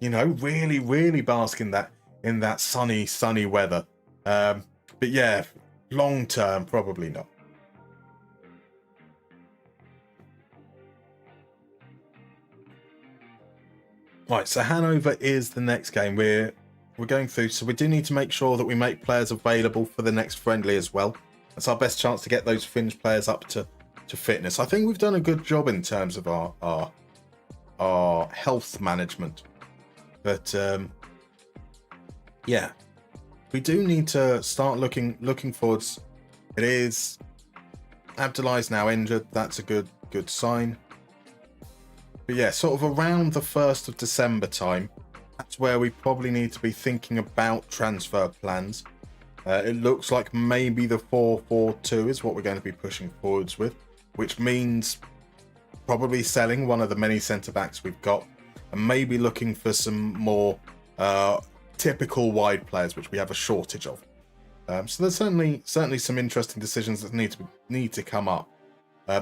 You know, really, really bask in that sunny weather. But yeah, long term, probably not. Right, so Hannover is the next game we're going through, so we do need to make sure that we make players available for the next friendly as well. That's our best chance to get those Finnish players up to fitness. I think we've done a good job in terms of our health management, but yeah, we do need to start looking forwards It is. Abdullah's now injured. That's a good sign. But yeah, sort of around the 1st of December time, that's where we probably need to be thinking about transfer plans. It looks like maybe the 4-4-2 is what we're going to be pushing forwards with, which means probably selling one of the many centre-backs we've got and maybe looking for some more typical wide players, which we have a shortage of. So there's certainly some interesting decisions that need to come up.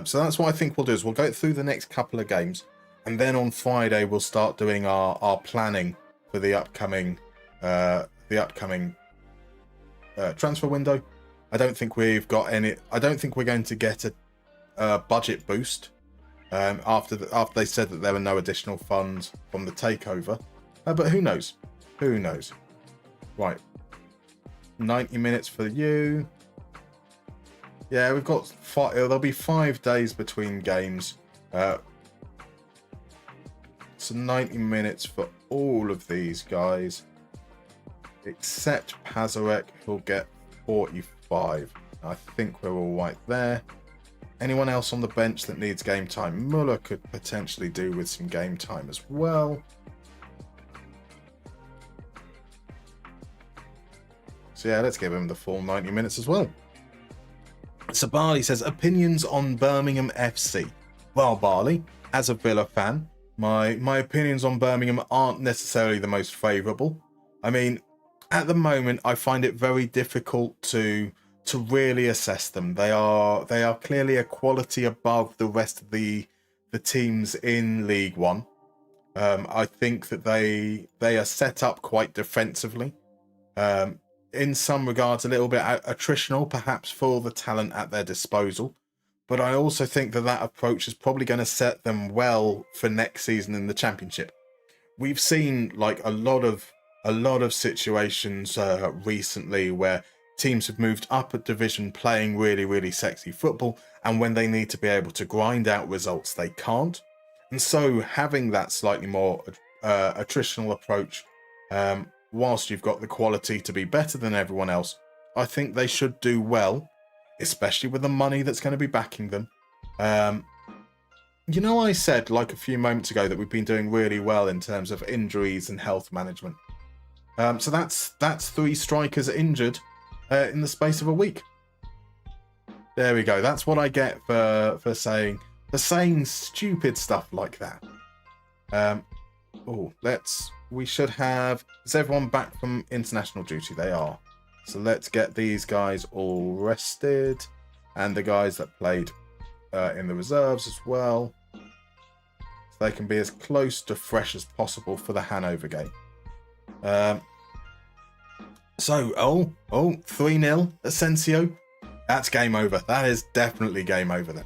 So that's what I think we'll do is we'll go through the next couple of games, and then on Friday we'll start doing our planning for the upcoming transfer window. I don't think we're going to get a budget boost after they said that there were no additional funds from the takeover. But who knows? Who knows? Right. 90 minutes for you. Yeah, we've got there'll be 5 days between games. So 90 minutes for all of these guys. Except Pazarek, who'll get 45. I think we're all right there. Anyone else on the bench that needs game time? Muller could potentially do with some game time as well. So yeah, let's give him the full 90 minutes as well. So Barley says, opinions on Birmingham FC. Well, Barley, as a Villa fan, my opinions on Birmingham aren't necessarily the most favourable. I mean, at the moment, I find it very difficult to really assess them. They are clearly a quality above the rest of the teams in League One. I think that they are set up quite defensively. In some regards, a little bit attritional, perhaps, for the talent at their disposal. But I also think that approach is probably going to set them well for next season in the Championship. We've seen like a lot of situations recently where teams have moved up a division playing really, really sexy football, and when they need to be able to grind out results, they can't. And so having that slightly more attritional approach, whilst you've got the quality to be better than everyone else, I think they should do well, especially with the money that's going to be backing them. I said like a few moments ago that we've been doing really well in terms of injuries and health management. So that's 3 strikers injured in the space of a week. There we go. That's what I get for saying stupid stuff like that. We should have... Is everyone back from international duty? They are. So let's get these guys all rested. And the guys that played in the reserves as well. So they can be as close to fresh as possible for the Hannover game. 3-0 Asensio. That's game over. That is definitely game over then.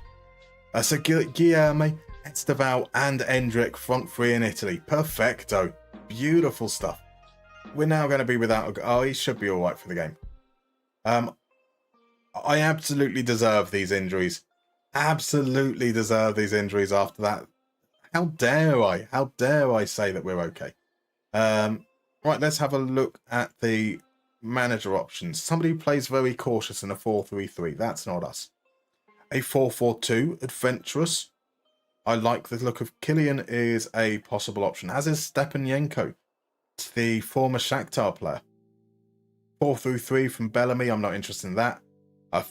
So Guilherme, Esteval and Endrick front 3 in Italy. Perfecto. Beautiful stuff. We're now going to be without... he should be all right for the game. I absolutely deserve these injuries. Absolutely deserve these injuries after that. How dare I? How dare I say that we're okay? Right, let's have a look at the manager options. Somebody who plays very cautious in a 4-3-3. That's not us. A 4-4-2, adventurous. I like the look of Killian is a possible option, as is Stepanenko, the former Shakhtar player. 4-3-3 from Bellamy, I'm not interested in that. A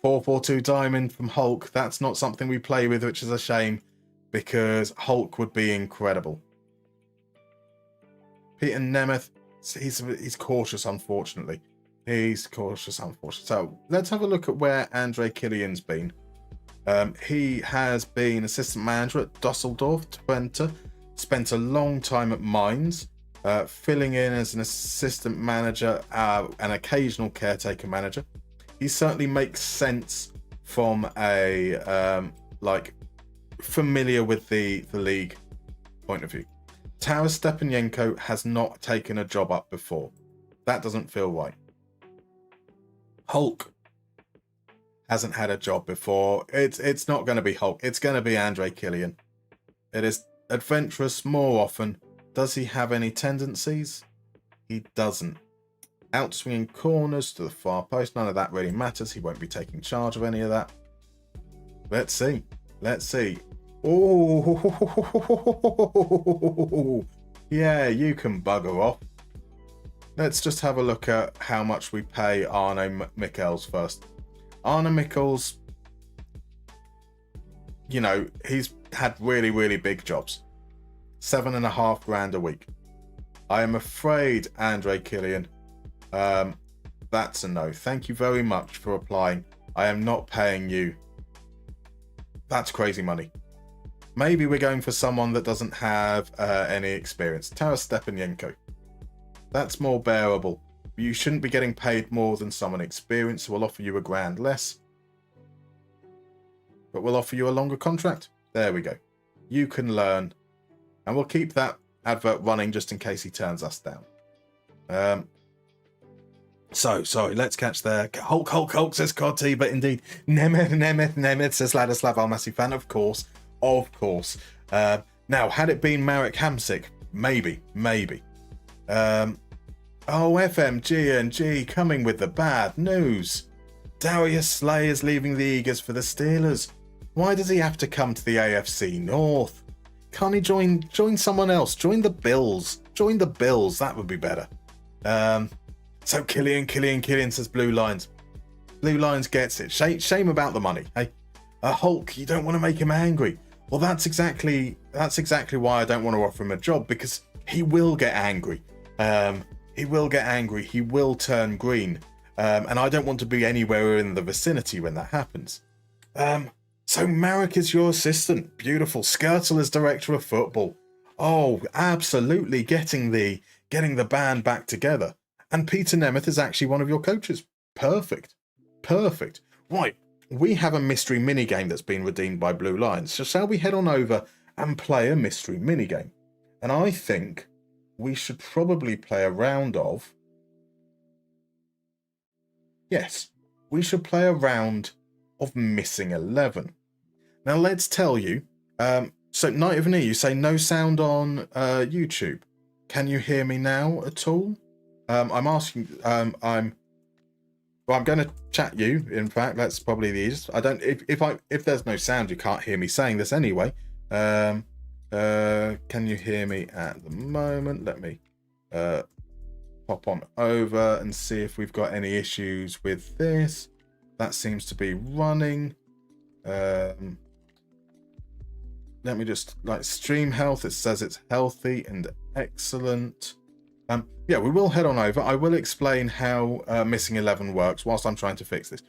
4-4-2 diamond from Hulk, that's not something we play with, which is a shame, because Hulk would be incredible. Peter Nemeth, he's cautious, unfortunately. So let's have a look at where Andre Killian's been. He has been assistant manager at Dusseldorf, Twente, spent a long time at Mainz, filling in as an assistant manager, an occasional caretaker manager. He certainly makes sense from a familiar with the league point of view. Taras Stepanenko has not taken a job up before. That doesn't feel right. Hulk hasn't had a job before. It's not going to be Hulk. It's going to be Andre Killian. It is adventurous more often. Does he have any tendencies? He doesn't. outswinging corners to the far post. None of that really matters. He won't be taking charge of any of that. Let's see. Oh, yeah, you can bugger off. Let's just have a look at how much we pay Arno Mikkels first. Arno Mikkels, you know, he's had really, really big jobs. 7.5 grand a week. I am afraid, Andre Killian, that's a no. Thank you very much for applying. I am not paying you. That's crazy money. Maybe we're going for someone that doesn't have any experience. Taras Stepanenko. That's more bearable. You shouldn't be getting paid more than someone experienced, so we'll offer you £1,000 less. But we'll offer you a longer contract. There we go. You can learn. And we'll keep that advert running just in case he turns us down. Sorry, let's catch there. Hulk, says Corti, but indeed, Nemeth, says Ladislav, our massive fan, of course. Now, had it been Marek Hamsik, maybe. FMG coming with the bad news. Darius Slay is leaving the Eagles for the Steelers. Why does he have to come to the AFC North? Can't he join someone else? Join the Bills. That would be better. So Killian says Blue Lions. Blue Lions gets it. Shame about the money. Hey, Hulk, you don't want to make him angry. Well, that's exactly why I don't want to offer him a job, because he will get angry. He will turn green. And I don't want to be anywhere in the vicinity when that happens. So Marek is your assistant. Beautiful. Skirtle is director of football. Oh, absolutely getting the band back together. And Peter Nemeth is actually one of your coaches. Perfect. Right. We have a mystery minigame that's been redeemed by Blue Lions. So shall we head on over and play a mystery minigame? And I think we should probably play a round of... Yes, we should play a round of Missing 11. Now let's tell you, so Night of an E, you say no sound on YouTube. Can you hear me now at all? I'm asking, I'm going to chat you. In fact, that's probably the easiest. If there's no sound, you can't hear me saying this anyway. Can you hear me at the moment? Let me pop on over and see if we've got any issues with this. That seems to be running. Let me just stream health. It says it's healthy and excellent. Yeah, we will head on over. I will explain how Missing 11 works whilst I'm trying to fix this.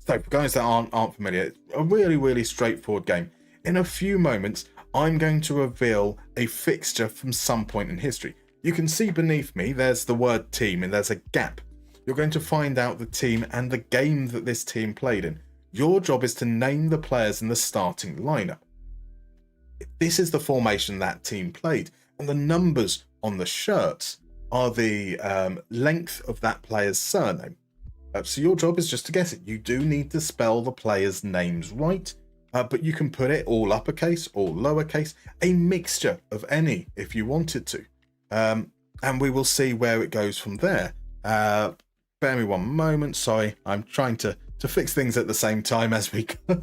So for guys that aren't familiar, it's a really, really straightforward game. In a few moments, I'm going to reveal a fixture from some point in history. You can see beneath me, there's the word team and there's a gap. You're going to find out the team and the game that this team played in. Your job is to name the players in the starting lineup. This is the formation that team played, and the numbers on the shirts are the length of that player's surname. So your job is just to guess it. You do need to spell the players' names right, but you can put it all uppercase, all lowercase, a mixture of any if you wanted to. And we will see where it goes from there. Bear me one moment. Sorry, I'm trying to fix things at the same time as we go.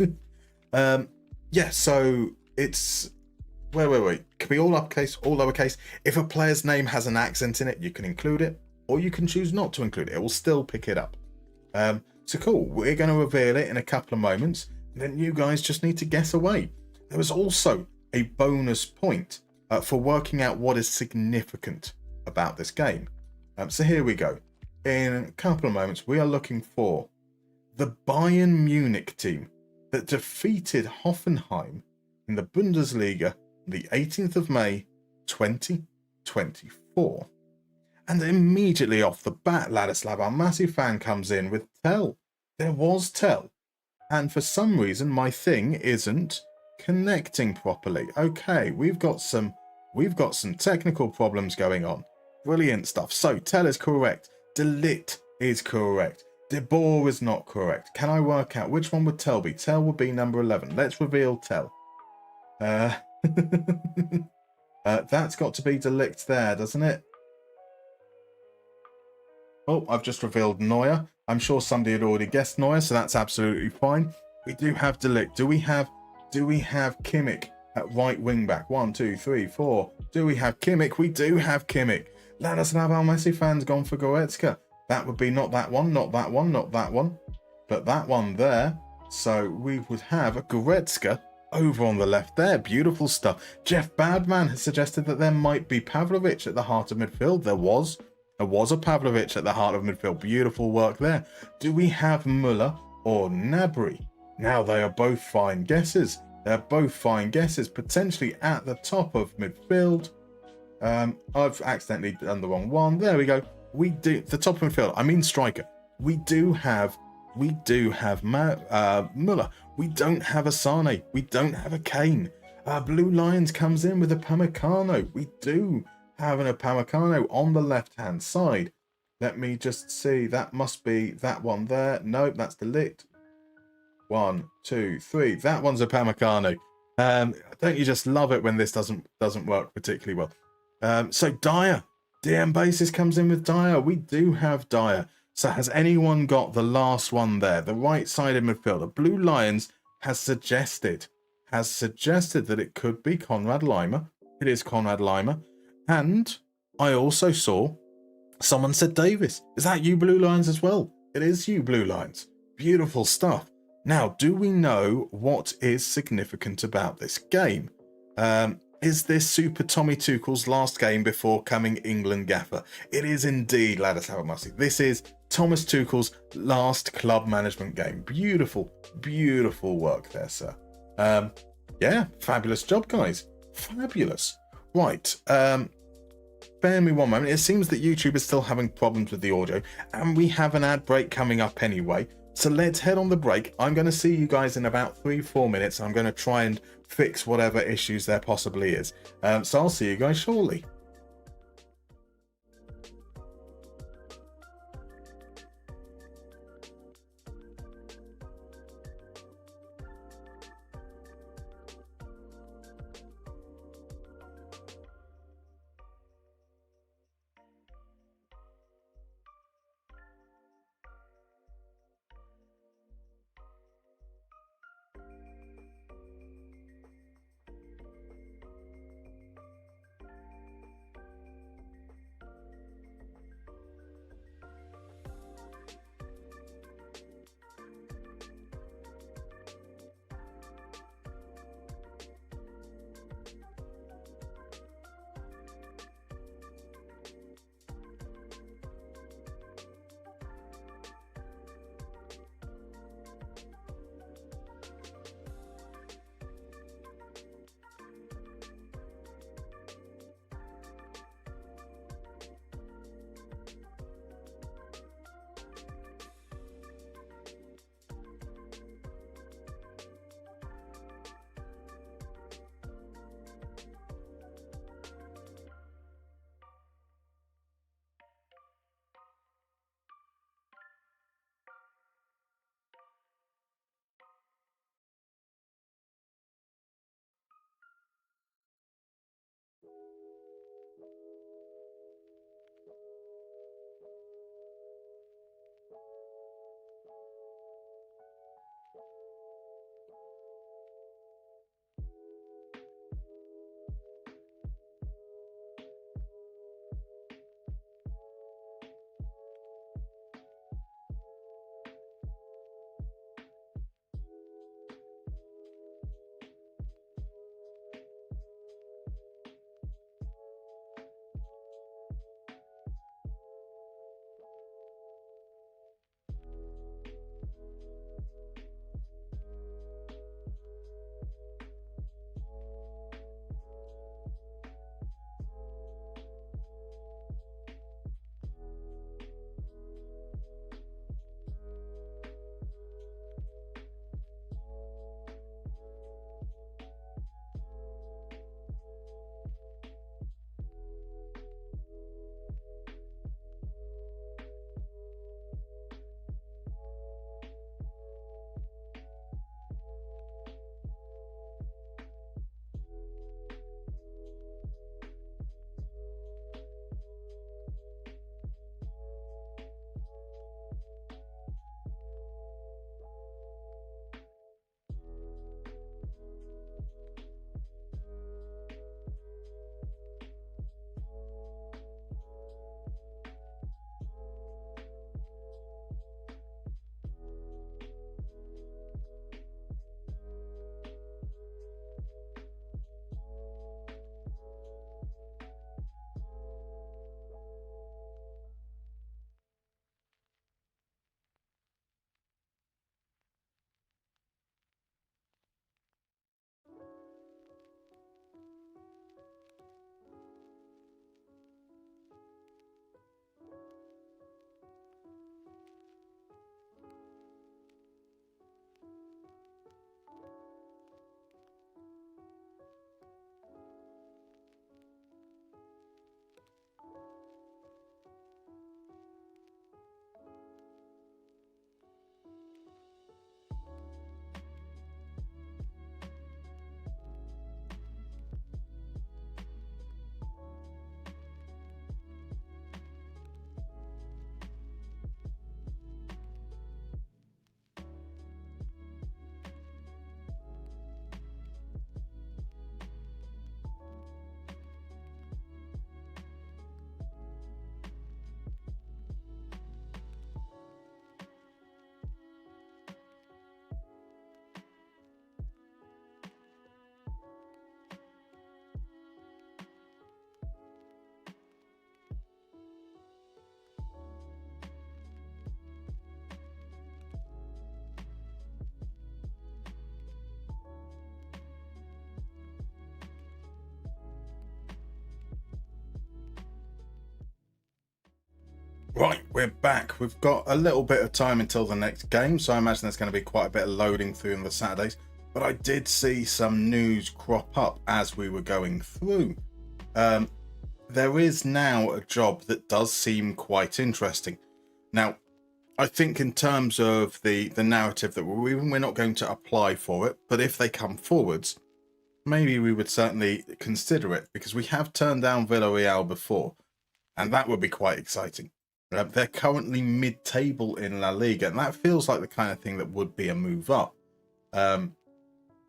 Yeah, so it's... Wait. Could be all uppercase, all lowercase. If a player's name has an accent in it, you can include it, or you can choose not to include it. It will still pick it up. So cool. We're going to reveal it in a couple of moments, and then you guys just need to guess away. There was also a bonus point for working out what is significant about this game. So here we go. In a couple of moments, we are looking for the Bayern Munich team that defeated Hoffenheim in the Bundesliga on the 18th of May 2024. And immediately off the bat, Ladislav, our massive fan, comes in with Tell. There was Tell. And for some reason, my thing isn't connecting properly. Okay, we've got some technical problems going on. Brilliant stuff. So Tell is correct. Delit is correct. De Boer is not correct. Can I work out which one would Tell be? Tell would be number 11. Let's reveal Tell. That's got to be Delict there, doesn't it? Oh, I've just revealed Neuer. I'm sure somebody had already guessed Neuer, so that's absolutely fine. We do have De Ligt. Do we have Kimmich at right wing back? 1, 2, 3, 4. Do we have Kimmich? We do have Kimmich. Let us know how Messi fans gone for Goretzka. That would be not that one, not that one, not that one, but that one there. So we would have a Goretzka over on the left there. Beautiful stuff. Jeff Badman has suggested that there might be Pavlovic at the heart of midfield. There was a Pavlovic at the heart of midfield. Beautiful work there. Do we have Muller or Gnabry? Now, they are both fine guesses. They're both fine guesses, potentially at the top of midfield. I've accidentally done the wrong one. There we go. We do the top of midfield. I mean striker. We do have Muller. We don't have a Sane. We don't have a Kane. Blue Lions comes in with a Pamecano. We do have an Upamecano on the left-hand side. Let me just see. That must be that one there. Nope, that's De Ligt. 1, 2, 3. That one's a Upamecano. Don't you just love it when this doesn't work particularly well? So Dyer. DM Basis comes in with Dyer. We do have Dyer. So has anyone got the last one there? The right-sided midfielder. Blue Lions has suggested that it could be Konrad Laimer. It is Konrad Laimer. And I also saw someone said Davis. Is that you, Blue Lions, as well? It is you, Blue Lions. Beautiful stuff. Now, do we know what is significant about this game? Is this Super Tommy Tuchel's last game before coming England gaffer? It is indeed, Ladislav Masi. This is Thomas Tuchel's last club management game. Beautiful, beautiful work there, sir. Yeah, fabulous job, guys. Fabulous. Right. Bear me one moment. It seems that YouTube is still having problems with the audio, and we have an ad break coming up anyway. So let's head on the break. I'm going to see you guys in about 3-4 minutes. I'm going to try and fix whatever issues there possibly is. So I'll see you guys shortly. Right, we're back. We've got a little bit of time until the next game, so I imagine there's going to be quite a bit of loading through on the Saturdays. But I did see some news crop up as we were going through. There is now a job that does seem quite interesting. Now, I think in terms of the narrative that we're not going to apply for it, but if they come forwards, maybe we would certainly consider it, because we have turned down Villarreal before, and that would be quite exciting. They're currently mid-table in La Liga, and that feels like the kind of thing that would be a move up. I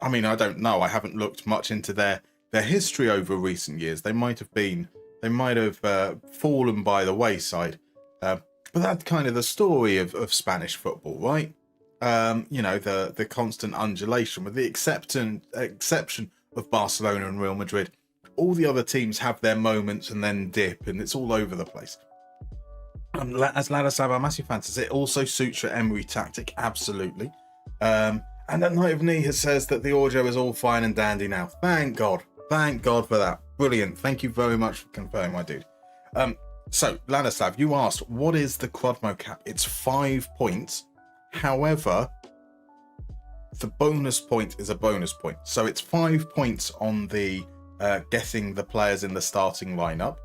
mean, I don't know. I haven't looked much into their history over recent years. They might have fallen by the wayside. But that's kind of the story of Spanish football, right? The constant undulation, with the exception of Barcelona and Real Madrid. All the other teams have their moments and then dip, and it's all over the place. As Ladislav, our massive fan says, it also suits your Emery tactic, absolutely. And that Night of Knee says that the audio is all fine and dandy now. Thank God for that. Brilliant. Thank you very much for confirming, my dude. So, Ladislav, you asked, what is the Quadmo cap? It's 5 points. However, the bonus point is a bonus point. So it's 5 points on the getting the players in the starting lineup.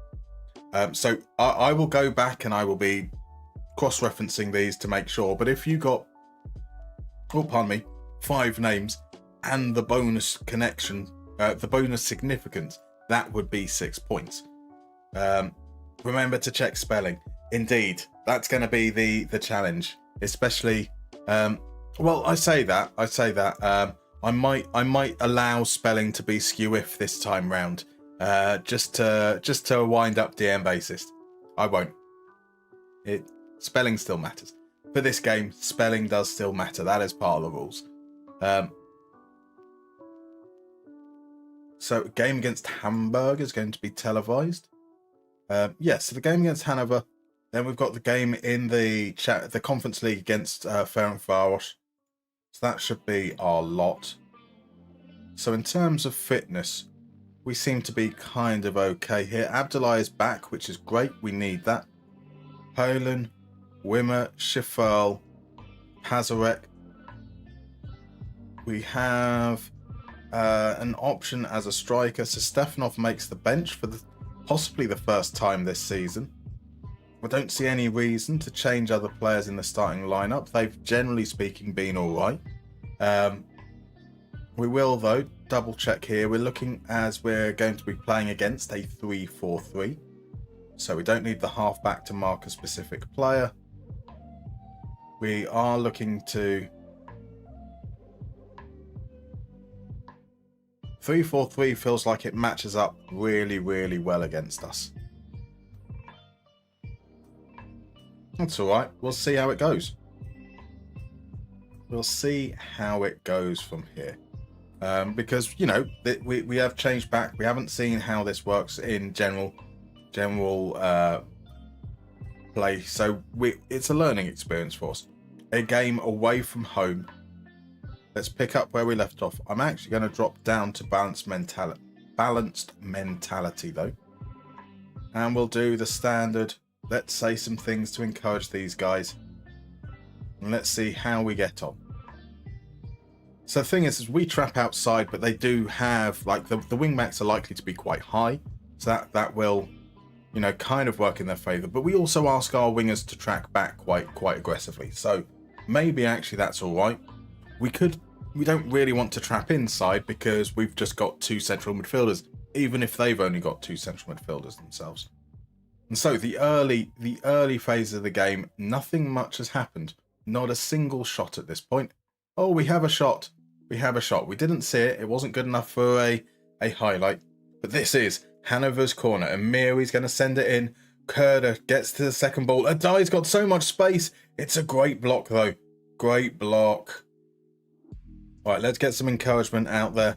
So I will go back and I will be cross-referencing these to make sure. But if you got, 5 names and the bonus connection, the bonus significance, that would be 6 points. Remember to check spelling. Indeed, that's going to be the challenge, especially. I say that. I might allow spelling to be skew-if this time round. Just to wind up DM bassist. I won't. Spelling still matters. For this game, spelling does still matter. That is part of the rules. So, game against Hamburg is going to be televised. So the game against Hannover. Then we've got the game in the Conference League against Ferencváros. So that should be our lot. So in terms of fitness, we seem to be kind of okay here. Abdullah is back, which is great. We need that. Poland, Wimmer, Schifferl, Pazarek. We have an option as a striker. So Stefanov makes the bench for possibly the first time this season. I don't see any reason to change other players in the starting lineup. They've, generally speaking, been all right. We will, though, double check here. We're looking as we're going to be playing against a 3-4-3. So we don't need the halfback to mark a specific player. We are looking to 3-4-3 feels like it matches up really, really well against us. That's all right. We'll see how it goes. We'll see how it goes from here. Because, we have changed back. We haven't seen how this works in general play. So it's a learning experience for us. A game away from home. Let's pick up where we left off. I'm actually going to drop down to balanced mentality, though. And we'll do the standard. Let's say some things to encourage these guys. And let's see how we get on. So the thing is we trap outside, but they do have, the wing backs are likely to be quite high. So that will, kind of work in their favour. But we also ask our wingers to track back quite aggressively. So maybe actually that's all right. We don't really want to trap inside because we've just got 2 central midfielders, even if they've only got 2 central midfielders themselves. And so the early phase of the game, nothing much has happened. Not a single shot at this point. Oh, we have a shot. We didn't see it. It wasn't good enough for a highlight. But this is Hannover's corner. And Miri's going to send it in. Kerder gets to the second ball. Adai's got so much space. It's a great block, though. Great block. All right, let's get some encouragement out there.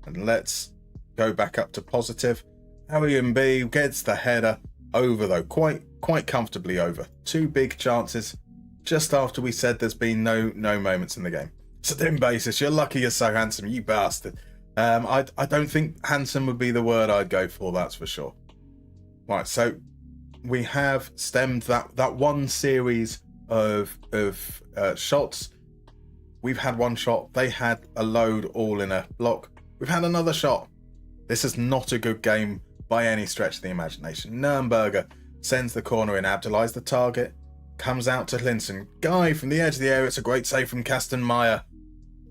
And let's go back up to positive. Arian B gets the header. Over, though. Quite comfortably over. 2 big chances. Just after we said there's been no moments in the game. So dim basis, you're lucky you're so handsome, you bastard. I don't think handsome would be the word I'd go for, that's for sure. Right, so we have stemmed that one series of shots. We've had one shot. They had a load all in a block. We've had another shot. This is not a good game by any stretch of the imagination. Nürnberger sends the corner in. Abdullah's the target. Comes out to Linson. Guy from the edge of the area. It's a great save from Kastenmeier.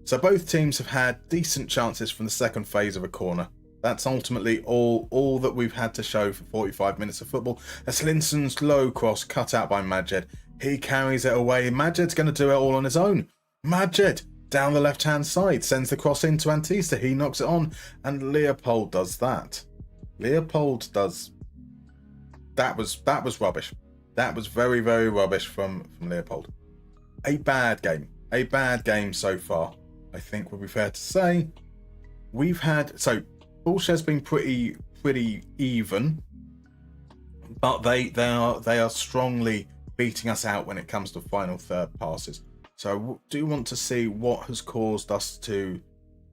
So both teams have had decent chances from the second phase of a corner. That's ultimately all that we've had to show for 45 minutes of football. That's Linson's low cross cut out by Majed. He carries it away. Majed's going to do it all on his own. Majed down the left-hand side sends the cross into Antista. He knocks it on, and Leopold does that. Leopold does. That was rubbish. That was very, very rubbish from Leopold. A bad game. A bad game so far, I think would be fair to say. We've had Bullshed's been pretty even, but they are strongly beating us out when it comes to final third passes. So I do want to see what has caused us to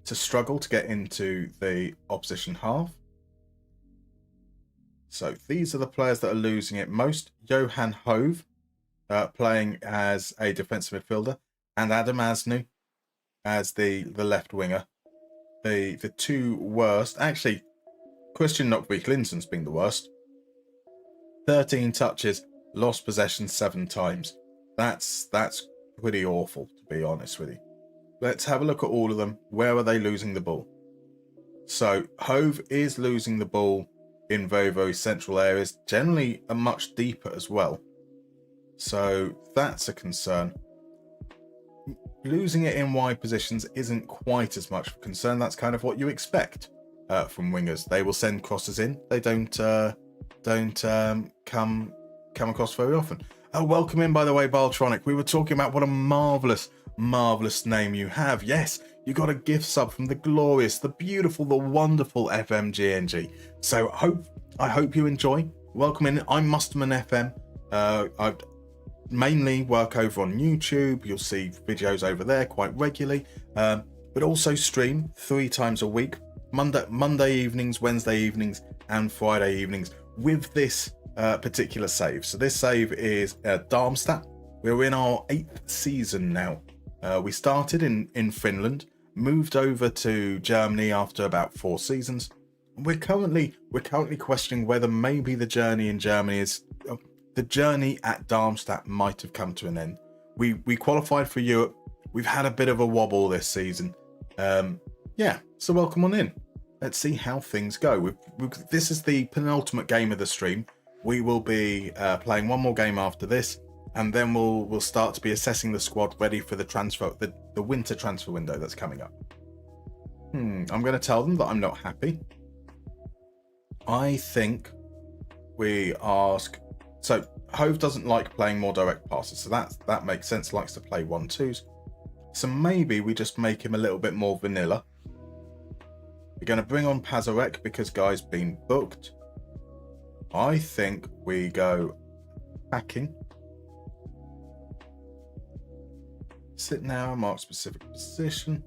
struggle to get into the opposition half. So these are the players that are losing it most. Johan Hove playing as a defensive midfielder, and Adam Asnu as the left winger. The two worst, actually, Christian Knockbeek-Linson's been the worst. 13 touches, lost possession 7 times. That's pretty awful, to be honest with you. Let's have a look at all of them. Where are they losing the ball? So Hove is losing the ball in very, very central areas, generally a much deeper as well. So that's a concern. Losing it in wide positions isn't quite as much of a concern. That's kind of what you expect from wingers. They will send crosses in. They don't come across very often. Oh, welcome in, by the way, Baltronic. We were talking about what a marvellous name you have. Yes, you got a gift sub from the glorious, the beautiful, the wonderful FMGNG. So I hope you enjoy. Welcome in. I'm MustermannFM. I mainly work over on YouTube. You'll see videos over there quite regularly, but also stream 3 times a week, Monday evenings, Wednesday evenings, and Friday evenings with this particular save. So this save is Darmstadt. We're in our 8th season now. We started in Finland, moved over to Germany after about 4 seasons. We're currently questioning whether maybe the journey in Germany is the journey at Darmstadt might have come to an end. We qualified for Europe. We've had a bit of a wobble this season. So welcome on in. Let's see how things go. This is the penultimate game of the stream. We will be playing one more game after this, and then we'll start to be assessing the squad ready for the winter transfer window that's coming up. I'm going to tell them that I'm not happy. I think we ask. So Hove doesn't like playing more direct passes, so that makes sense. Likes to play 1-2s. So maybe we just make him a little bit more vanilla. We're going to bring on Pazarek because Guy's been booked. I think we go backing. Sit now, mark specific position.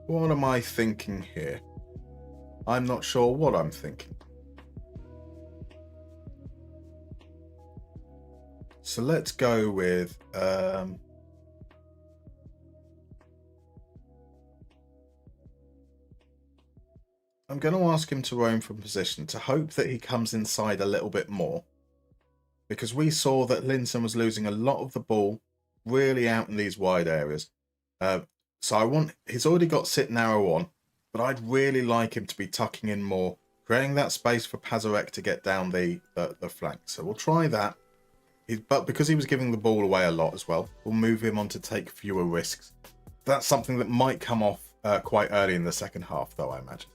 What am I thinking here? I'm not sure what I'm thinking. So let's go with I'm going to ask him to roam from position to hope that he comes inside a little bit more, because we saw that Linson was losing a lot of the ball really out in these wide areas. So he's already got sit narrow on, but I'd really like him to be tucking in more, creating that space for Pazarek to get down the flank. So we'll try that. But because he was giving the ball away a lot as well, we'll move him on to take fewer risks. That's something that might come off quite early in the second half, though, I imagine.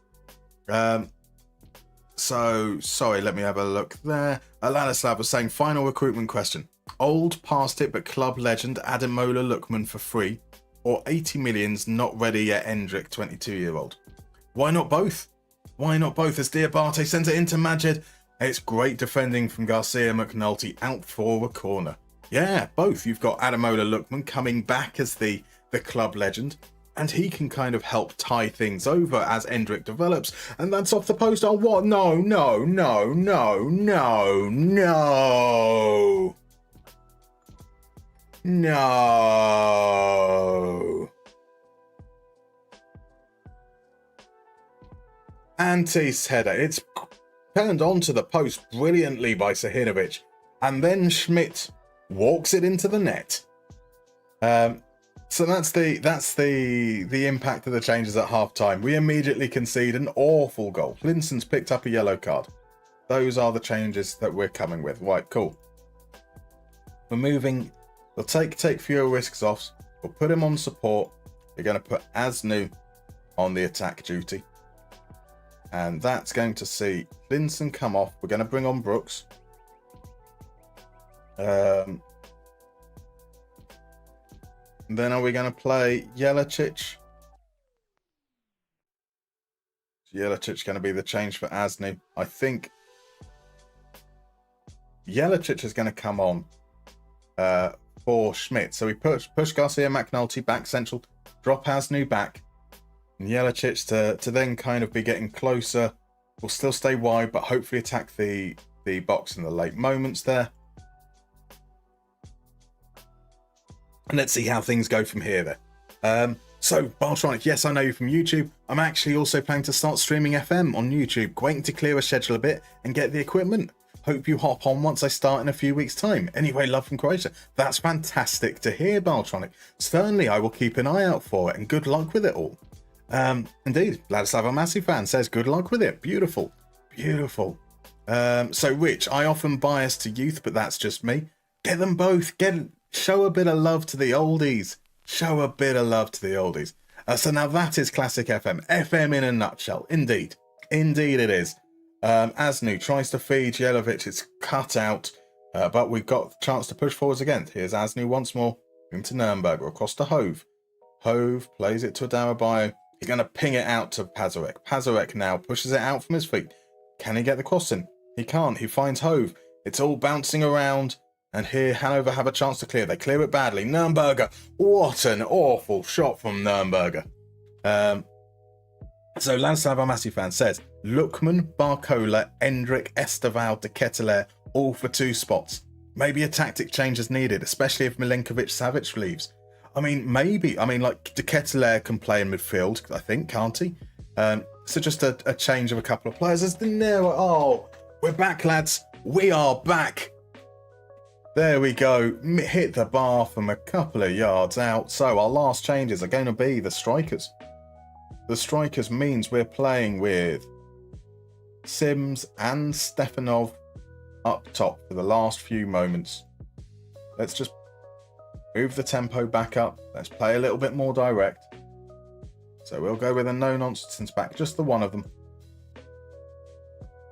So, sorry, let me have a look there. Ladislav was saying, final recruitment question. Old, past it, but club legend Ademola Lookman for free, or 80 millions not ready yet Endrick, 22-year-old? Why not both? Why not both? As Diabate sends it into Majed. It's great defending from Garcia McNulty out for a corner. Yeah, both. You've got Ademola Lookman coming back as the club legend. And he can kind of help tie things over as Endrick develops. And that's off the post. Oh, what? No. No. Anti's header. It's turned onto the post brilliantly by Sahinovic. And then Schmidt walks it into the net. So that's the impact of the changes at half-time. We immediately concede an awful goal. Linson's picked up a yellow card. Those are the changes that we're coming with. Right, cool. We're moving. We'll take fewer risks off. We'll put him on support. We're going to put Asnu on the attack duty. And that's going to see Linson come off. We're going to bring on Brooks. Then are we going to play Jelicic? Jelicic going to be the change for Asnu. I think Jelicic is going to come on for Schmidt. So we push Garcia McNulty back central, drop Asnu back, and Jelicic to then kind of be getting closer. We'll still stay wide, but hopefully attack the box in the late moments there. And let's see how things go from here then. So, Bartronic, yes, I know you from YouTube. I'm actually also planning to start streaming FM on YouTube. Waiting to clear a schedule a bit and get the equipment. Hope you hop on once I start in a few weeks' time. Anyway, love from Croatia. That's fantastic to hear, Bartronic. Certainly, I will keep an eye out for it, and good luck with it all. Indeed, Vladislav, a massive fan, says good luck with it. Beautiful. Beautiful. So, Rich, I often bias to youth, but that's just me. Get them both. Show a bit of love to the oldies. Show a bit of love to the oldies. So now that is classic FM. FM in a nutshell. Indeed. Indeed it is. Asnu tries to feed Jelovic. It's cut out. But we've got the chance to push forwards again. Here's Asnu once more. Into Nürnberger. Across to Hove. Hove plays it to Darabio. He's going to ping it out to Pazarek. Pazarek now pushes it out from his feet. Can he get the cross in? He can't. He finds Hove. It's all bouncing around. And here, Hannover have a chance to clear. They clear it badly. Nürnberger. What an awful shot from Nürnberger. So Ladislav, our massive fan, says, Lookman, Barcola, Endrick, Esteval, De Ketelaere, all for 2 spots. Maybe a tactic change is needed, especially if Milenkovic-Savic leaves. I mean, maybe. I mean, like, De Ketelaere can play in midfield, I think, can't he? So just a change of a couple of players. As the Nero. Oh, we're back, lads. We are back. There we go. Hit the bar from a couple of yards out. So our last changes are going to be the strikers. The strikers means we're playing with Sims and Stefanov up top for the last few moments. Let's just move the tempo back up. Let's play a little bit more direct. So we'll go with a no-nonsense back, just the one of them.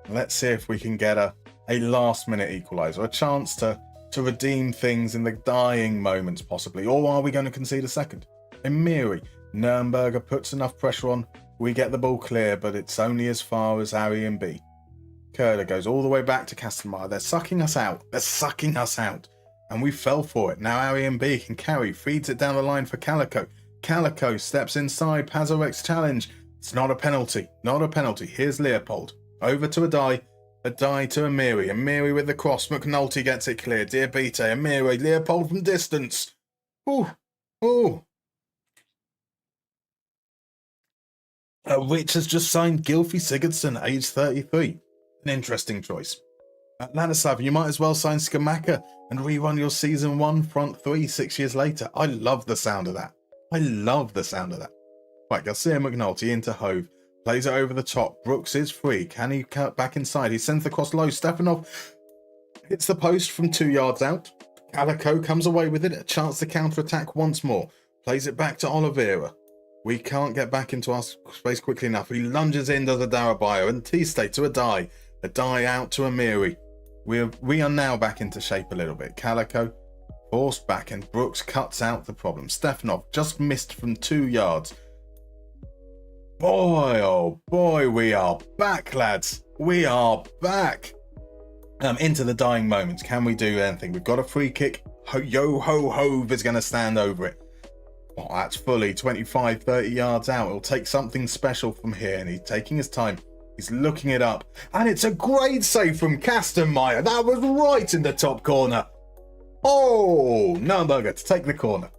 Let's see if we can get a last-minute equaliser, a chance to redeem things in the dying moments, possibly. Or are we going to concede a second? Emiri, Nürnberger puts enough pressure on. We get the ball clear, but it's only as far as Ari and B. Kerler goes all the way back to Kastelmeier. They're sucking us out. They're sucking us out. And we fell for it. Now Ari and B can carry. Feeds it down the line for Calico. Calico steps inside. Pazarek's challenge. It's not a penalty. Not a penalty. Here's Leopold. Over to Adai. Adai to Emiri. Emiri with the cross. McNulty gets it clear. Diabite. Emiri. Leopold from distance. Ooh. Ooh. Which has just signed Gylfi Sigurdsson, age 33. An interesting choice. Ladislav, you might as well sign Skamaka and rerun your season 1 front 3 6 years later. I love the sound of that. I love the sound of that. Right, Garcia McNulty into Hove. Plays it over the top. Brooks is free. Can he cut back inside? He sends the cross low. Stefanov hits the post from 2 yards out. Calico comes away with it. A chance to counter-attack once more. Plays it back to Oliveira. We can't get back into our space quickly enough. He lunges in, does a Darabio, and T-State to Adai. Adai out to Emiri. We are now back into shape a little bit. Calico forced back, and Brooks cuts out the problem. Stefanov just missed from 2 yards. Boy, oh boy, we are back, lads. We are back. Into the dying moments. Can we do anything? We've got a free kick. Yo-ho-hove is going to stand over it. Oh, that's fully 25, 30 yards out. It'll take something special from here, and he's taking his time. He's looking it up, and it's a great save from Kastenmeier. That was right in the top corner. Oh, Nürnberger to take the corner.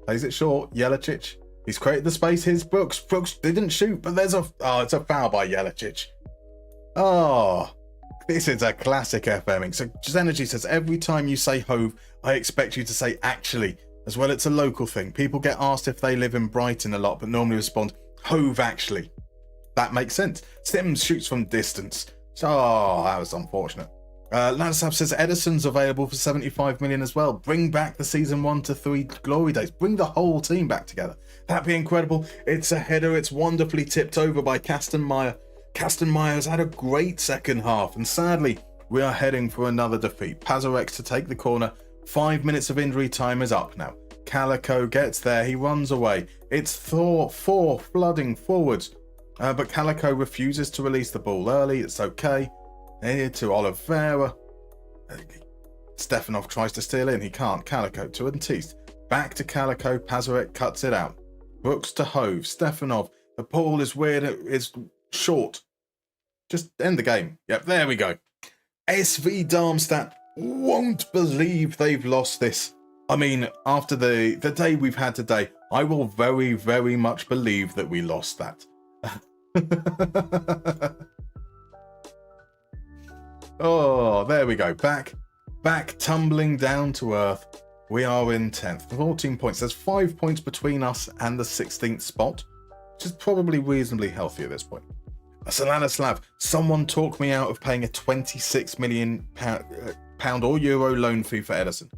Plays it short. Jelicic. He's created the space. Here's Brooks. Brooks didn't shoot, but there's it's a foul by Jelicic. Oh, this is a classic FMing. So Zenergy says, every time you say Hove, I expect you to say actually. As well, it's a local thing. People get asked if they live in Brighton a lot, but normally respond, Hove actually. That makes sense. Sims shoots from distance. Oh, that was unfortunate. Ladislav says Ederson's available for 75 million as well. Bring back the season 1 to 3 glory days. Bring the whole team back together. That'd be incredible. It's a header. It's wonderfully tipped over by Kastenmeier. Kastenmeier has had a great second half, and sadly, we are heading for another defeat. Pazarek to take the corner. 5 minutes of injury time is up now. Calico gets there. He runs away. It's Thor 4 flooding forwards. But Calico refuses to release the ball early. It's okay. Here to Oliveira. Stefanov tries to steal in. He can't. Calico to Antiste. Back to Calico. Pazarek cuts it out. Brooks to Hove. Stefanov. The ball is weird. It's short. Just end the game. Yep, there we go. SV Darmstadt won't believe they've lost this. I mean, after the day we've had today, I will very, very much believe that we lost that. Oh, there we go. Back tumbling down to earth. We are in 10th. 14 points. There's 5 points between us and the 16th spot, which is probably reasonably healthy at this point. So Ladislav, someone talk me out of paying a 26 million pound or euro loan fee for Ederson.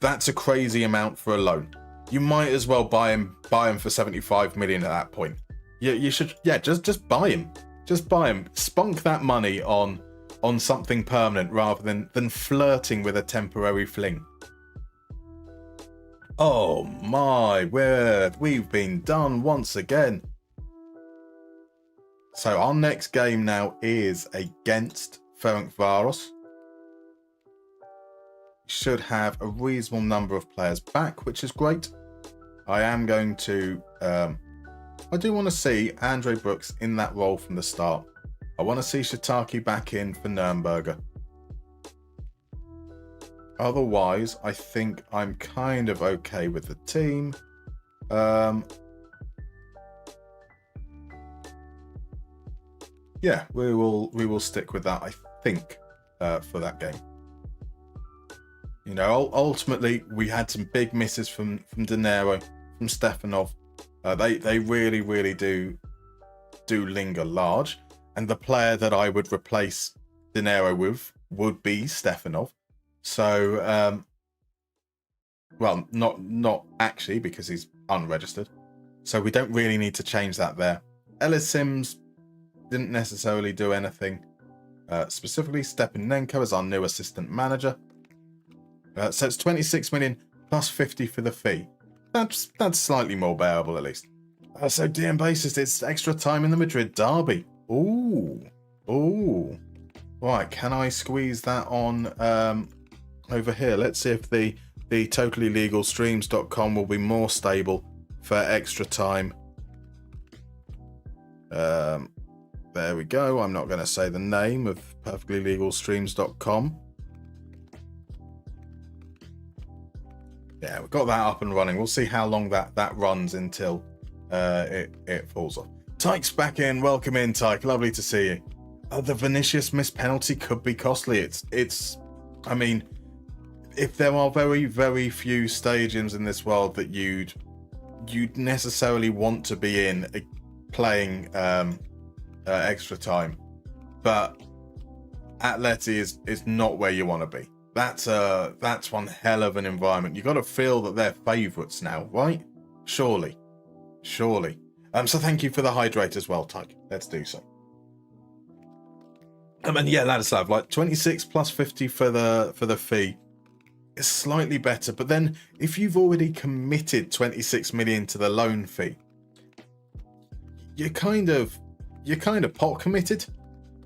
That's a crazy amount for a loan. You might as well buy him for 75 million at that point. You should, just buy him. Just buy him. Spunk that money on something permanent rather than flirting with a temporary fling. Oh my word, we've been done once again. So our next game now is against Ferencváros. Should have a reasonable number of players back, which is great. I am going to... I do want to see Andre Brooks in that role from the start. I want to see Shiitake back in for Nürnberger. Otherwise, I think I'm kind of okay with the team. Yeah, we will stick with that, I think, for that game. You know, ultimately, we had some big misses from De Niro, from Stefanov. They really, really do linger large. And the player that I would replace De Niro with would be Stefanov. So, well, not actually, because he's unregistered. So we don't really need to change that there. Ellis Sims didn't necessarily do anything. Specifically, Stepanenko as our new assistant manager. So it's 26 million plus 50 for the fee. That's slightly more bearable, at least. So DM basis, it's extra time in the Madrid derby. Ooh. Right, can I squeeze that on over here? Let's see if the totallylegalstreams.com will be more stable for extra time. There we go. I'm not going to say the name of perfectlylegalstreams.com. Yeah, we've got that up and running. We'll see how long that runs until it falls off. Tyke's back in. Welcome in, Tyke. Lovely to see you. The Vinicius missed penalty could be costly. It's. I mean, if there are very, very few stadiums in this world that you'd necessarily want to be in playing extra time, but Atleti is not where you want to be. That's one hell of an environment. You got to feel that they're favourites now, right? Surely. So thank you for the hydrate as well, Tyke. Let's do so. And yeah, Ladislav, like 26 plus 50 for the fee is slightly better. But then if you've already committed 26 million to the loan fee, you're kind of pot committed.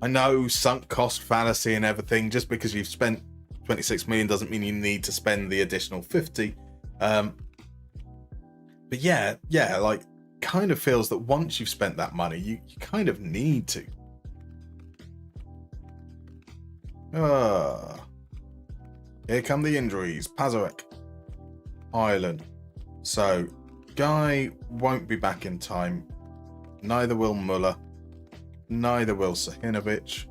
I know sunk cost fallacy and everything. Just because you've spent 26 million doesn't mean you need to spend the additional 50. But yeah, like, kind of feels that once you've spent that money, you kind of need to. Here come the injuries. Pazarek, Ireland. So, Guy won't be back in time. Neither will Muller. Neither will Sahinovic.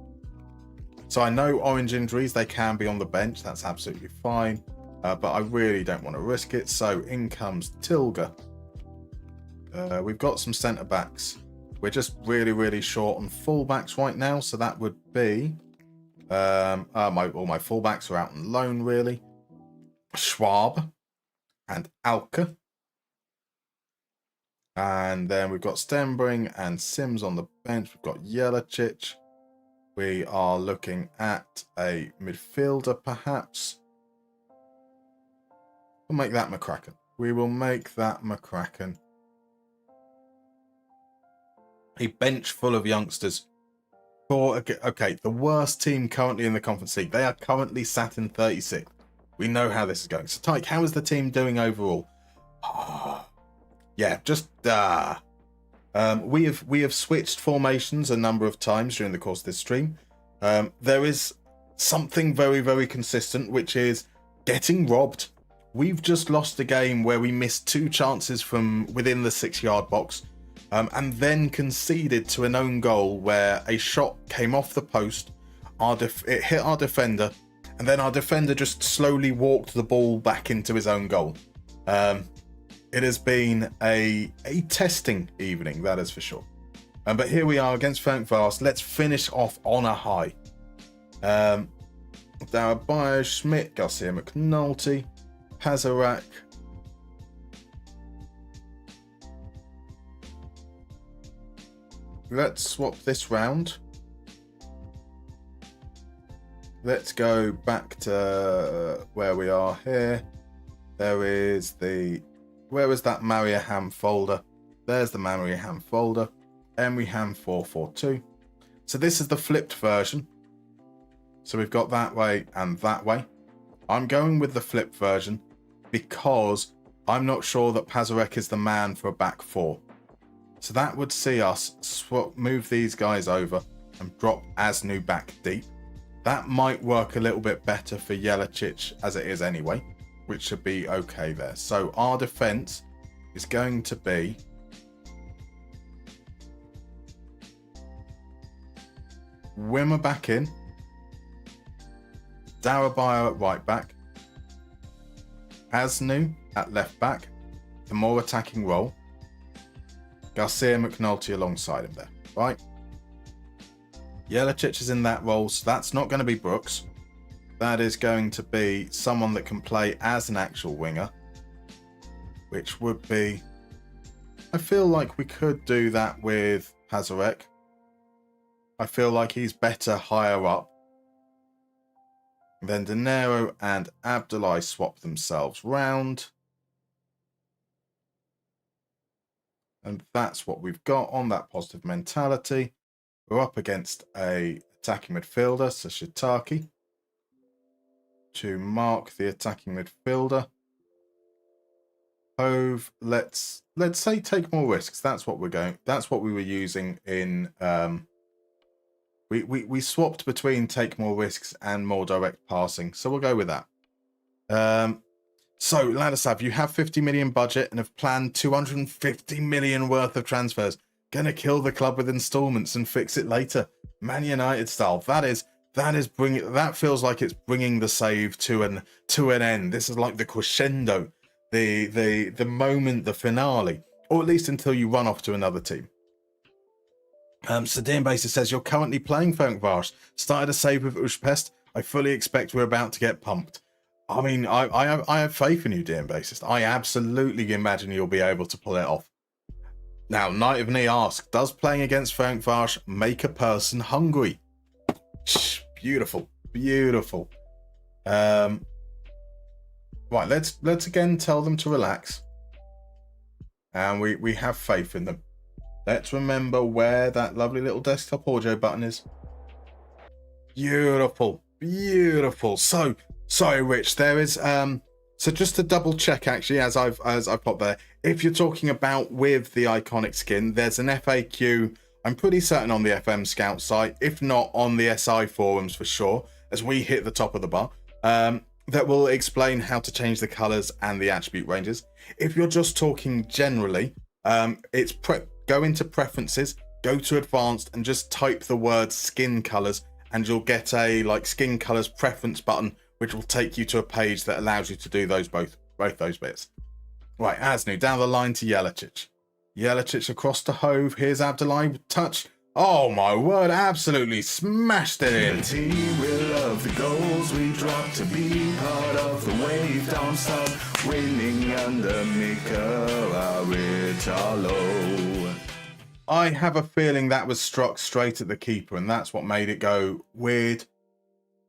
So I know orange injuries, they can be on the bench. That's absolutely fine. But I really don't want to risk it. So in comes Tilga. We've got some centre backs. We're just really, really short on fullbacks right now. So that would be all my fullbacks are out on loan, really. Schwab and Alka. And then we've got Stenbring and Sims on the bench. We've got Jelicic. We are looking at a midfielder, perhaps. We'll make that McCracken. We will make that McCracken. A bench full of youngsters. Okay, the worst team currently in the Conference League. They are currently sat in 36th. We know how this is going. So, Tyke, how is the team doing overall? Yeah, just we have switched formations a number of times during the course of this stream. There is something very, very consistent, which is getting robbed. We've just lost a game where we missed 2 chances from within the 6-yard box, and then conceded to an own goal where a shot came off the post, it hit our defender, and then our defender just slowly walked the ball back into his own goal. It has been a testing evening, that is for sure. But here we are against Ferencváros. Let's finish off on a high. Darabaya, Schmidt, Garcia McNulty, Pazarak. Let's swap this round. Let's go back to where we are here. There is the... Where is that Mariaham folder? There's the Mariaham folder. Emeryham 442. So this is the flipped version. So we've got that way and that way. I'm going with the flipped version because I'm not sure that Pazarek is the man for a back 4. So that would see us move these guys over and drop Asnu back deep. That might work a little bit better for Jelicic as it is anyway, which should be okay there. So our defense is going to be Wimmer back in, Darabaya at right back, Asnu at left back, the more attacking role, Garcia McNulty alongside him there, right? Jelicic is in that role, so that's not going to be Brooks. That is going to be someone that can play as an actual winger, which would be... I feel like we could do that with Pazarek. I feel like he's better higher up. Then De Niro and Abdullahi swap themselves round. And that's what we've got on that positive mentality. We're up against a attacking midfielder, so Shitaki. To mark the attacking midfielder. Hove, let's say take more risks. That's what we're going. That's what we were using in we swapped between take more risks and more direct passing. So we'll go with that. So Ladislav, you have 50 million budget and have planned 250 million worth of transfers. Gonna kill the club with installments and fix it later. Man United style. That feels like it's bringing the save to an end. This is like the crescendo, the moment, the finale, or at least until you run off to another team. Sadir Basis says you're currently playing Ferencváros. Started a save with Ushpest. I fully expect we're about to get pumped. I mean, I have faith in you, dear Basis. I absolutely imagine you'll be able to pull it off. Now, Knight of Knee asks, does playing against Ferencváros make a person hungry? Beautiful, beautiful. Right, let's again tell them to relax, and we have faith in them. Let's remember where that lovely little desktop audio button is. Beautiful, beautiful. So Sorry, Rich, there is so just to double check actually as I've popped there, if you're talking about with the iconic skin, there's an FAQ, I'm pretty certain on the FM Scout site, if not on the SI forums for sure, as we hit the top of the bar, that will explain how to change the colors and the attribute ranges. If you're just talking generally, it's go into preferences, go to advanced and just type the word skin colors and you'll get a like skin colors preference button, which will take you to a page that allows you to do those both those bits. Right, Asnu, down the line to Jelicic. Jelicic across to Hove. Here's Abdullahi. Touch. Oh my word, absolutely smashed it in. The team will love the goals we drop to be part of the wave. Darmstadt winning under Miko Aritalo. I have a feeling that was struck straight at the keeper, and that's what made it go weird.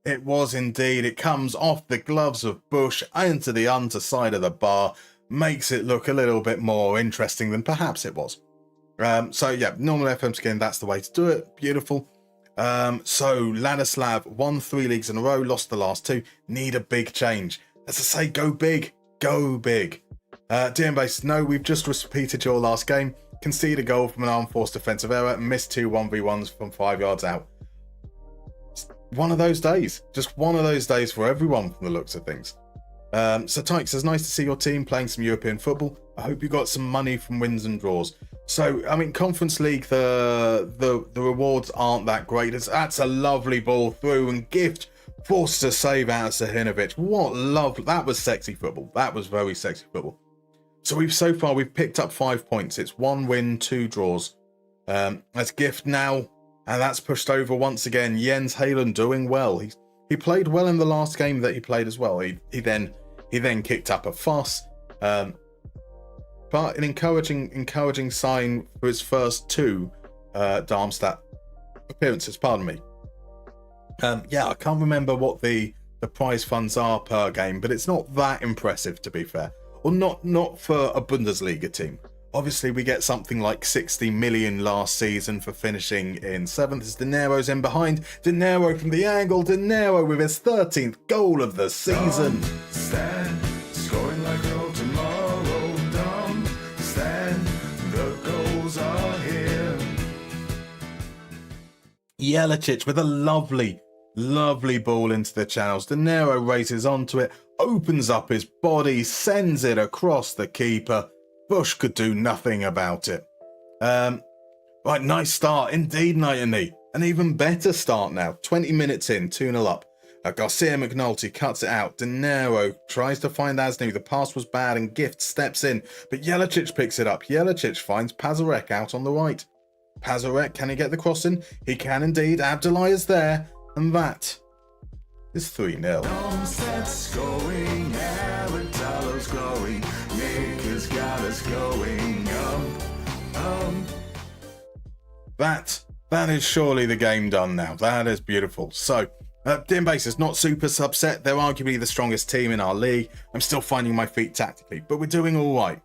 It was indeed. It comes off the gloves of Bush into the underside of the bar. Makes it look a little bit more interesting than perhaps it was. So yeah, normal FM skin, that's the way to do it. Beautiful. So Ladislav won 3 leagues in a row, lost the last 2. Need a big change. As I say, go big. Go big. DM Base, no, we've just repeated your last game. Concede a goal from an unforced defensive error and missed 2 1v1s from 5 yards out. One of those days. Just one of those days for everyone from the looks of things. So Tykes, it's nice to see your team playing some European football. I hope you got some money from wins and draws. So, I mean, Conference League, the rewards aren't that great. That's a lovely ball through and gift forced a save out of Sahinovic. What love. That was sexy football. That was very sexy football. So we've picked up 5 points. It's 1 win, 2 draws. That's gift now. And that's pushed over once again. Jens Halen doing well. He played well in the last game that he played as well. He then kicked up a fuss. But an encouraging sign for his first 2 Darmstadt appearances, pardon me. Yeah, I can't remember what the prize funds are per game, but it's not that impressive to be fair. Or not for a Bundesliga team. Obviously, we get something like 60 million last season for finishing in 7th as De Niro's in behind. De Niro from the angle. De Niro with his 13th goal of the season. Stand, scoring like no tomorrow. Stand, the goals are here. Jelicic with a lovely ball into the channels. De Niro races onto it, opens up his body, sends it across the keeper. Bush could do nothing about it. Right, nice start indeed, Nighty. An even better start now. 20 minutes in, 2-0 up. Garcia McNulty cuts it out. De Niro tries to find Asnu. The pass was bad and Gift steps in, but Jelicic picks it up. Jelicic finds Pazarek out on the right. Pazarek, can he get the cross in? He can indeed. Abdullahi is there, and that is 3-0. Darmstadt's going, Aritalo's glowing. Nick has got us going up. That is surely the game done now. That is beautiful. So, DM Base is not super upset. They're arguably the strongest team in our league. I'm still finding my feet tactically, but we're doing all right.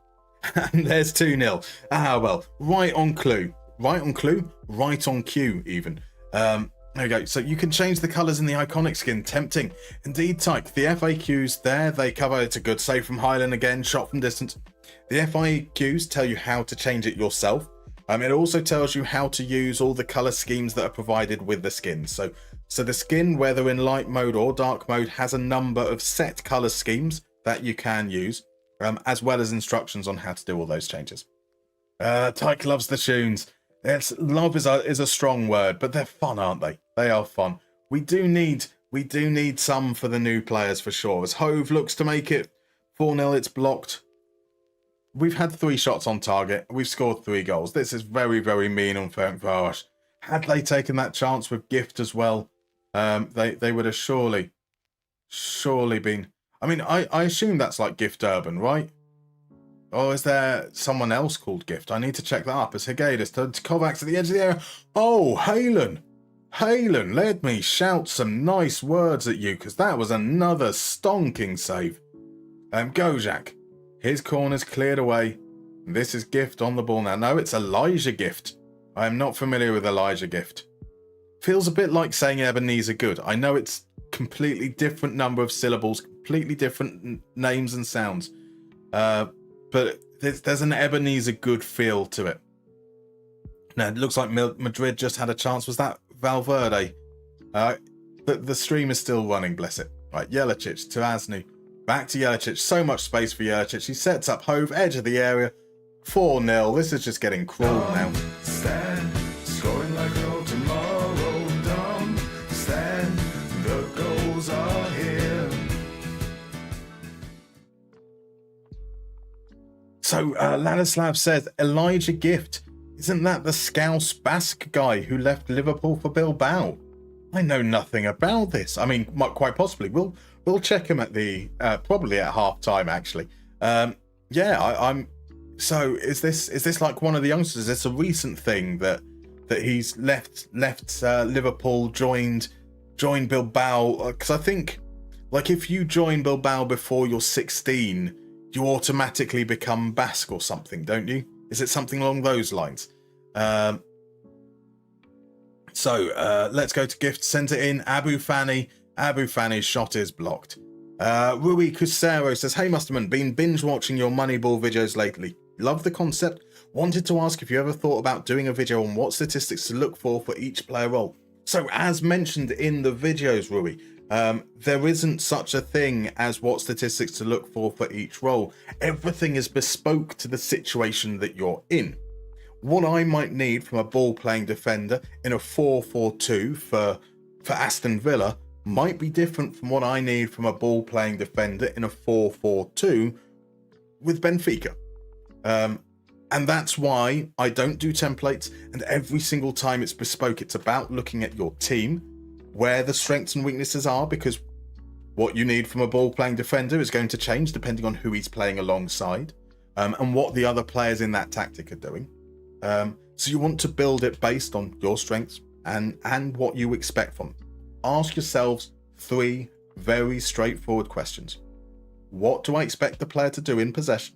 And there's 2-0. Ah, well, right on clue. Right on clue? Right on cue, even. There we go. So you can change the colours in the iconic skin. Tempting. Indeed, Tyke. The FAQs there, they cover it's a good save from Highland again, shot from distance. The FAQs tell you how to change it yourself. It also tells you how to use all the colour schemes that are provided with the skin. So the skin, whether in light mode or dark mode, has a number of set colour schemes that you can use, as well as instructions on how to do all those changes. Tyke loves the tunes. Love is a strong word, but they're fun, aren't they? They are fun. We do need some for the new players for sure. As Hove looks to make it 4-0, it's blocked. We've had 3 shots on target. We've scored 3 goals. This is very, very mean on Ferencváros. Had they taken that chance with Gift as well, they would have surely been. I mean, I assume that's like Gift Urban, right? Or is there someone else called Gift? I need to check that up. It's Higadis to Kovacs at the edge of the area. Oh, Halen, let me shout some nice words at you, because that was another stonking save. Gojak. His corner's cleared away. This is Gift on the ball now. No, it's Elijah Gift. I am not familiar with Elijah Gift. Feels a bit like saying Ebenezer Good. I know it's completely different number of syllables, completely different names and sounds. But there's an Ebenezer good feel to it. Now, it looks like Madrid just had a chance. Was that Valverde? The stream is still running, bless it. Right, Jelicic to Asnu. Back to Jelicic. So much space for Jelicic. He sets up Hove, edge of the area. 4-0. This is just getting cruel now. Stand, scoring like no tomorrow. Don't stand, the goals are here. So, Ladislav says, Elijah Gift. Isn't that the Scouse Basque guy who left Liverpool for Bilbao? I know nothing about this. I mean, quite possibly. We'll check him at the probably at half time actually. I'm. So is this like one of the youngsters? Is this a recent thing that he's left Liverpool, joined Bilbao? Because I think like if you join Bilbao before you're 16, you automatically become Basque or something, don't you? Is it something along those lines? So let's go to Gift. Send it in. Abu Fani. Abu Fani's shot is blocked. Rui Cusero says, hey Musterman, been binge watching your Moneyball videos lately. Love the concept. Wanted to ask if you ever thought about doing a video on what statistics to look for each player role. So as mentioned in the videos, Rui, there isn't such a thing as what statistics to look for each role. Everything is bespoke to the situation that you're in. What I might need from a ball-playing defender in a 4-4-2 for Aston Villa might be different from what I need from a ball-playing defender in a 4-4-2 with Benfica. And that's why I don't do templates, and every single time it's bespoke. It's about looking at your team, where the strengths and weaknesses are, because what you need from a ball-playing defender is going to change depending on who he's playing alongside, and what the other players in that tactic are doing. So you want to build it based on your strengths and what you expect from them. Ask yourselves 3 very straightforward questions. What do I expect the player to do in possession?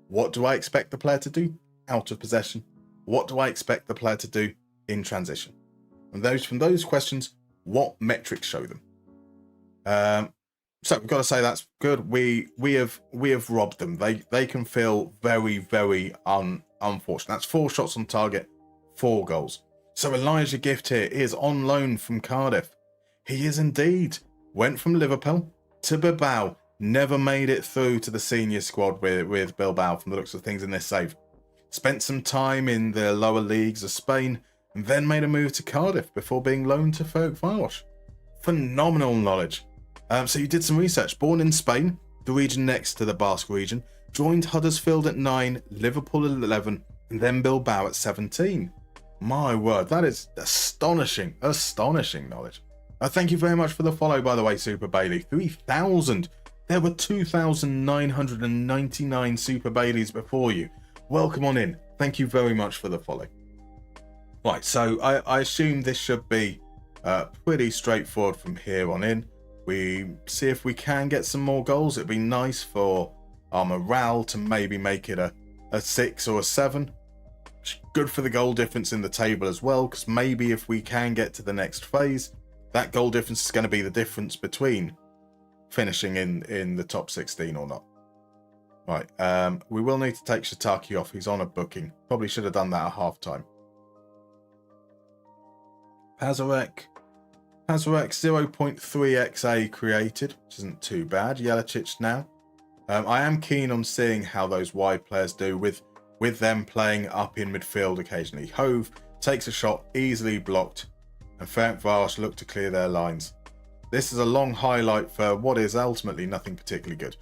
What do I expect the player to do out of possession? What do I expect the player to do in transition? And from those questions, what metrics show them? So we've got to say that's good. We have robbed them. They can feel very, very unfortunate. That's 4 shots on target, 4 goals. So Elijah Gift here is on loan from Cardiff. He is indeed. Went from Liverpool to Bilbao. Never made it through to the senior squad with Bilbao from the looks of things in this save. Spent some time in the lower leagues of Spain and then made a move to Cardiff before being loaned to Ferencváros. Phenomenal knowledge. So you did some research. Born in Spain, the region next to the Basque region. Joined Huddersfield at 9, Liverpool at 11, and then Bilbao at 17. My word, that is astonishing knowledge. Thank you very much for the follow, by the way, Super Bailey. 3,000. There were 2,999 Super Baileys before you. Welcome on in. Thank you very much for the follow. Right, so I assume this should be pretty straightforward from here on in. We see if we can get some more goals. It'd be nice for our morale to maybe make it a 6 or a 7. Good for the goal difference in the table as well, because maybe if we can get to the next phase, that goal difference is going to be the difference between finishing in the top 16 or not. Right, we will need to take Shiitake off. He's on a booking. Probably should have done that at half time. Pazarek 0.3 XA created, which isn't too bad. Jelicic now. I am keen on seeing how those wide players do with them playing up in midfield occasionally. Hove takes a shot, easily blocked, and Ferencváros look to clear their lines. This is a long highlight for what is ultimately nothing particularly good.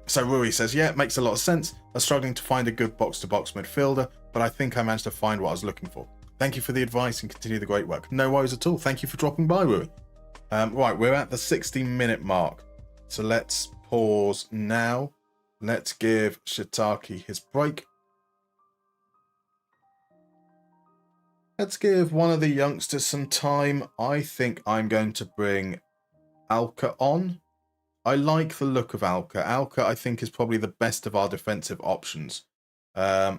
So Rui says, yeah, it makes a lot of sense. I'm struggling to find a good box-to-box midfielder, but I think I managed to find what I was looking for. Thank you for the advice and continue the great work. No worries at all. Thank you for dropping by, Rui. Right, we're at the 60-minute mark. So let's pause now. Let's give Shiitake his break. Let's give one of the youngsters some time. I think I'm going to bring Alka on. I like the look of Alka. Alka, I think, is probably the best of our defensive options. I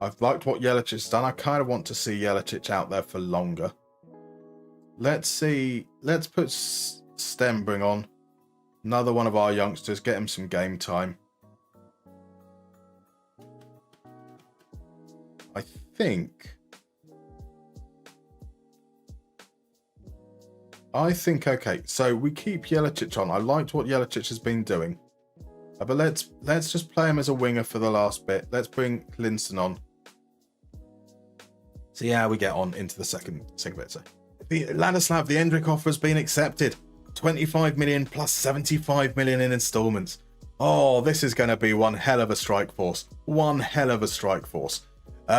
I've liked what Jelicic's done. I kind of want to see Jelicic out there for longer. Let's see. Let's put Stenbring on. Another one of our youngsters. Get him some game time. I think, okay, so we keep Jelicic on. I liked what Jelicic has been doing. But let's just play him as a winger for the last bit. Let's bring Linson on. See how we get on into the second bit. So, Ladislav, the Endrick offer has been accepted. 25 million plus 75 million in installments. Oh, this is going to be one hell of a strike force. One hell of a strike force.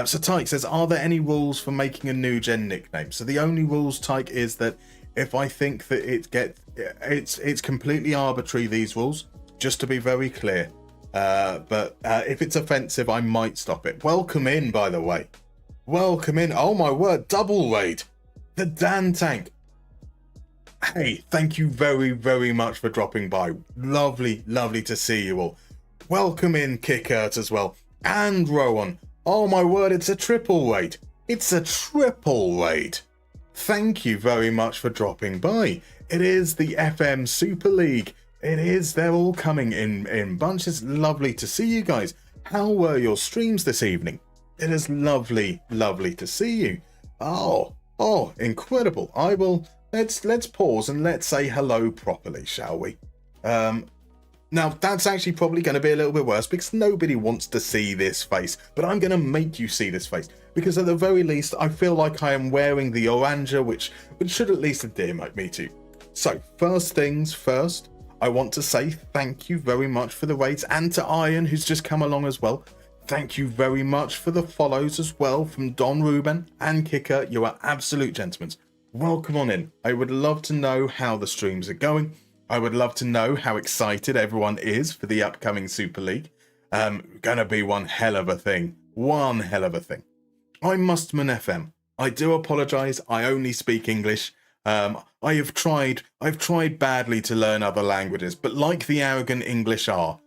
So Tyke says, are there any rules for making a new gen nickname? So the only rules, Tyke, is that if I think that it's completely arbitrary, these rules, just to be very clear. But if it's offensive, I might stop it. Welcome in, by the way. Welcome in. Oh my word, double raid. The Dan Tank. Hey, thank you very, very much for dropping by. Lovely, lovely to see you all. Welcome in, Kickert, as well. And Rowan. Oh my word, it's a triple raid. It's a triple raid. Thank you very much for dropping by. It is the FM Super League. It is. They're all coming in bunches. Lovely to see you guys. How were your streams this evening? It is lovely, lovely to see you. Oh, incredible. I will... Let's pause and let's say hello properly, shall we? Now, that's actually probably going to be a little bit worse because nobody wants to see this face. But I'm going to make you see this face because at the very least, I feel like I am wearing the Oranja, which should at least endear me to. So, first things first, I want to say thank you very much for the raids, and to Iron, who's just come along as well. Thank you very much for the follows as well from Don Ruben and Kicker. You are absolute gentlemen. Welcome on in. I would love to know how the streams are going. I would love to know how excited everyone is for the upcoming Super League. Gonna be one hell of a thing. One hell of a thing. I'm MustermannFM. I do apologise. I only speak English. I've tried badly to learn other languages, but like the arrogant English are,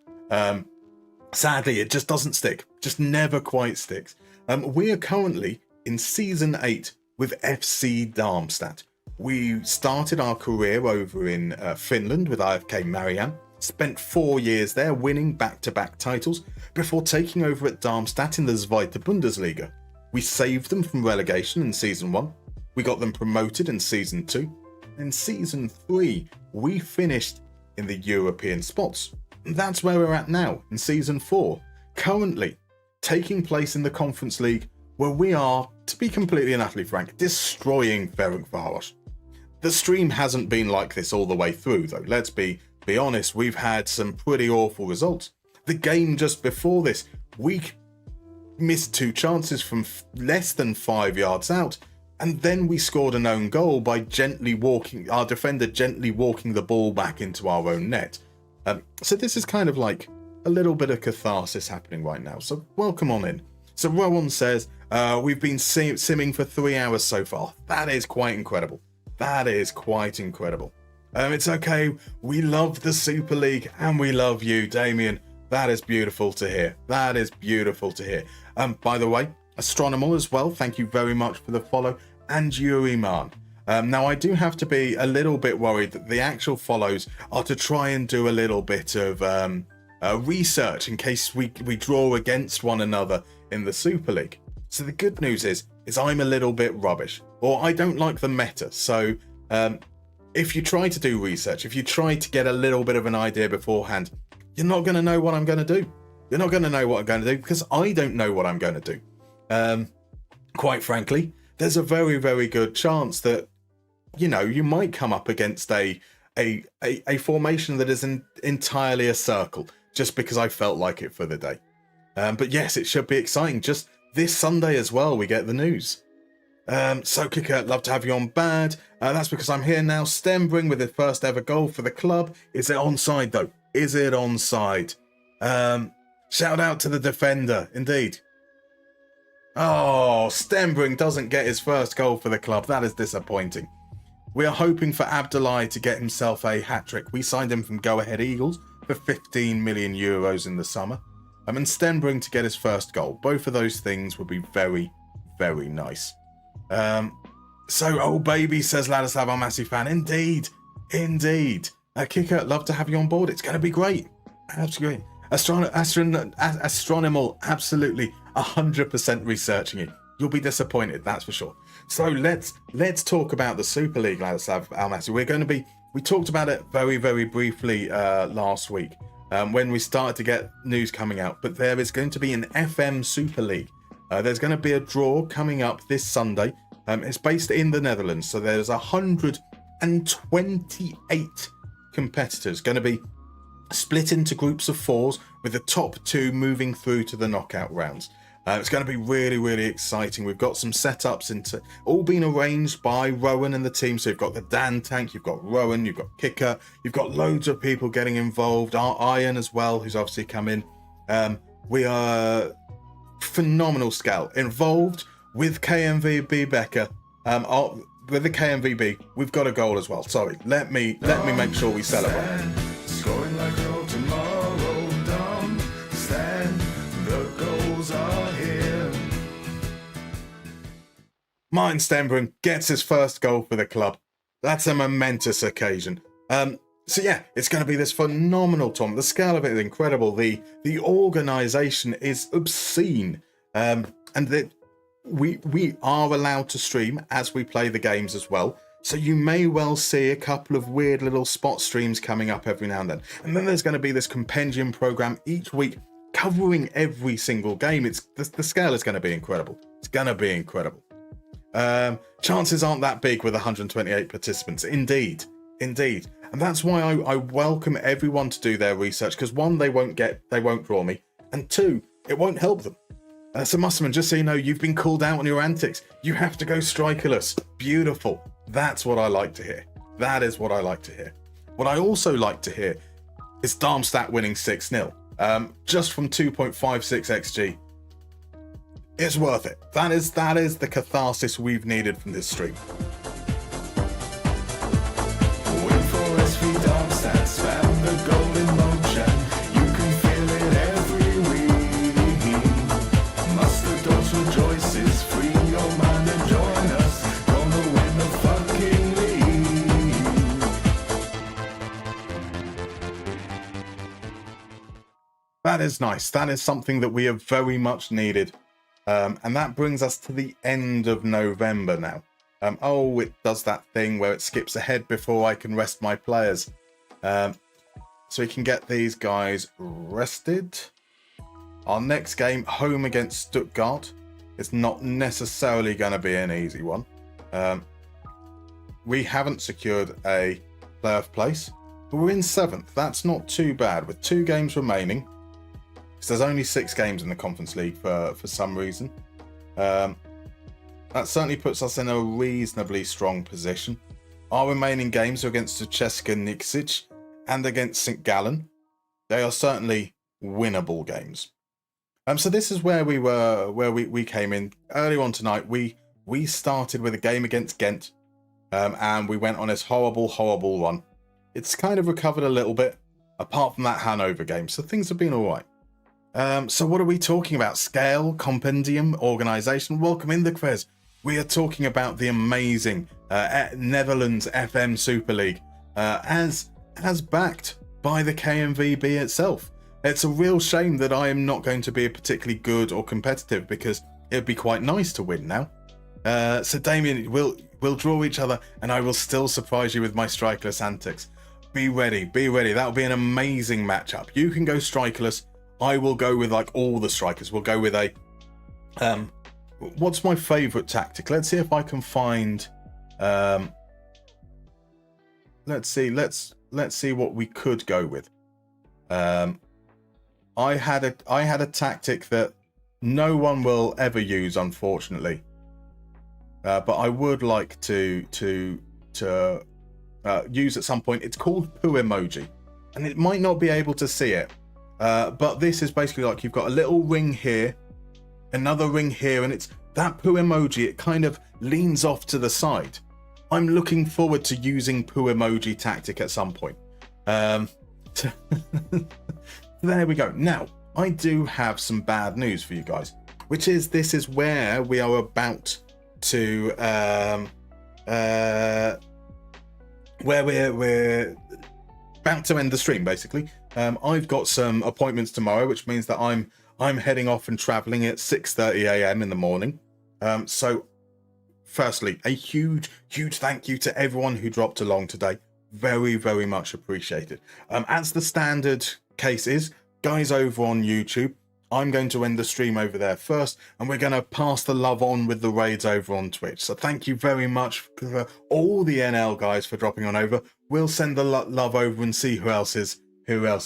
sadly, it just doesn't stick. Just never quite sticks. We are currently in Season 8 with FC Darmstadt. We started our career over in Finland with IFK Marianne, spent 4 years there winning back-to-back titles before taking over at Darmstadt in the Zweite Bundesliga. We saved them from relegation in Season 1, we got them promoted in Season 2, in Season 3 we finished in the European spots. And that's where we're at now, in Season 4, currently taking place in the Conference League, where we are, to be completely and utterly frank, destroying Ferencváros. The stream hasn't been like this all the way through, though. Let's be honest, we've had some pretty awful results. The game just before this, we missed 2 chances from less than 5 yards out, and then we scored an own goal by our defender gently walking the ball back into our own net. So this is kind of like a little bit of catharsis happening right now. So welcome on in. So Rowan says, we've been simming for 3 hours so far. That is quite incredible. That is quite incredible. It's okay. We love the Super League and we love you, Damien. That is beautiful to hear. That is beautiful to hear. By the way, Astronomal as well. Thank you very much for the follow. And Yuri Man. Now, I do have to be a little bit worried that the actual follows are to try and do a little bit of research in case we draw against one another in the Super League. So the good news is I'm a little bit rubbish, or I don't like the meta. So if you try to do research, if you try to get a little bit of an idea beforehand, you're not going to know what I'm going to do. You're not going to know what I'm going to do because I don't know what I'm going to do. Quite frankly, there's a very, very good chance that, you might come up against a formation that is entirely a circle just because I felt like it for the day. But yes, it should be exciting. Just this Sunday as well, we get the news. So Kicker, love to have you on bad. That's because I'm here now. Stenbring with his first ever goal for the club. Is it onside though? Is it onside? Shout out to the defender, indeed. Oh, Stenbring doesn't get his first goal for the club. That is disappointing. We are hoping for Abdullahi to get himself a hat-trick. We signed him from Go Ahead Eagles for 15 million euros in the summer. and Stenbring to get his first goal. Both of those things would be very, very nice. So, oh baby, says Ladislav, I'm a massive fan. Indeed. Kicker, love to have you on board. It's going to be great. Absolutely. Astronomical, absolutely 100% researching it. You'll be disappointed, that's for sure. So let's talk about the Super League, Ladislav Almaty. We talked about it very, very briefly last week when we started to get news coming out. But there is going to be an FM Super League. There's going to be a draw coming up this Sunday. It's based in the Netherlands, so there's 128 competitors going to be split into groups of 4s, with the top 2 moving through to the knockout rounds. It's going to be really, really exciting. We've got some setups all been arranged by Rowan and the team. So you've got the Dan Tank, you've got Rowan, you've got Kicker, you've got loads of people getting involved. Our Iron as well, who's obviously come in. We are phenomenal scale involved with KMVB Becker. With the KMVB, we've got a goal as well. Sorry, let me make sure we celebrate. Scoring like no tomorrow, don't stand. The goals are here. Martin Stenbring gets his first goal for the club. That's a momentous occasion. So yeah, it's going to be this phenomenal tournament. The scale of it is incredible. The organisation is obscene, and that we are allowed to stream as we play the games as well. So you may well see a couple of weird little spot streams coming up every now and then. And then there's going to be this compendium program each week covering every single game. The scale is going to be incredible. It's going to be incredible. Chances aren't that big with 128 participants. Indeed. And that's why I welcome everyone to do their research, because 1, they won't draw me, and 2, it won't help them. So Musterman, just so you know, you've been called out on your antics. You have to go strikerless. Beautiful. That's what I like to hear. That is what I like to hear. What I also like to hear is Darmstadt winning 6-0. Just from 2.56 XG. It's worth it. That is the catharsis we've needed from this stream. Wait for SV Darmstadt, spam the golden motion. You can feel it every week. Mustard Dogs rejoices, free your mind and join us. Gonna win the fucking league. That is nice. That is something that we have very much needed. And that brings us to the end of November now. It does that thing where it skips ahead before I can rest my players. So we can get these guys rested. Our next game, home against Stuttgart, is not necessarily going to be an easy one. We haven't secured a playoff place, but we're in 7th. That's not too bad with 2 games remaining. Because there's only 6 games in the Conference League for some reason. That certainly puts us in a reasonably strong position. Our remaining games are against Česká Nikšić and against St. Gallen. They are certainly winnable games. So this is where we were, where we came in earlier on tonight. We started with a game against Ghent, and we went on this horrible run. It's kind of recovered a little bit, apart from that Hannover game. So things have been all right. So what are we talking about? Scale, compendium, organisation. Welcome in the quiz. We are talking about the amazing Netherlands FM Super League, as backed by the KMVB itself. It's a real shame that I am not going to be a particularly good or competitive, because it'd be quite nice to win now. So Damien, we'll draw each other, and I will still surprise you with my strikerless antics. Be ready. That'll be an amazing matchup. You can go strikerless. I will go with like all the strikers. We'll go with a what's my favourite tactic? Let's see if I can find let's see what we could go with. I had a tactic that no one will ever use, unfortunately. But I would like to use at some point. It's called poo emoji, and it might not be able to see it. But this is basically like you've got a little ring here, another ring here, and it's that poo emoji. It kind of leans off to the side. I'm looking forward to using poo emoji tactic at some point. There we go. Now, I do have some bad news for you guys, which is this is where we are about to where we're about to end the stream. Basically, I've got some appointments tomorrow, which means that I'm heading off and traveling at 6:30 a.m. in the morning. So firstly, a huge thank you to everyone who dropped along today. Very, very much appreciated. As the standard case is, guys over on YouTube, I'm going to end the stream over there first, and we're going to pass the love on with the raids over on Twitch. So thank you very much for all the NL guys for dropping on over. We'll send the love over and see who else is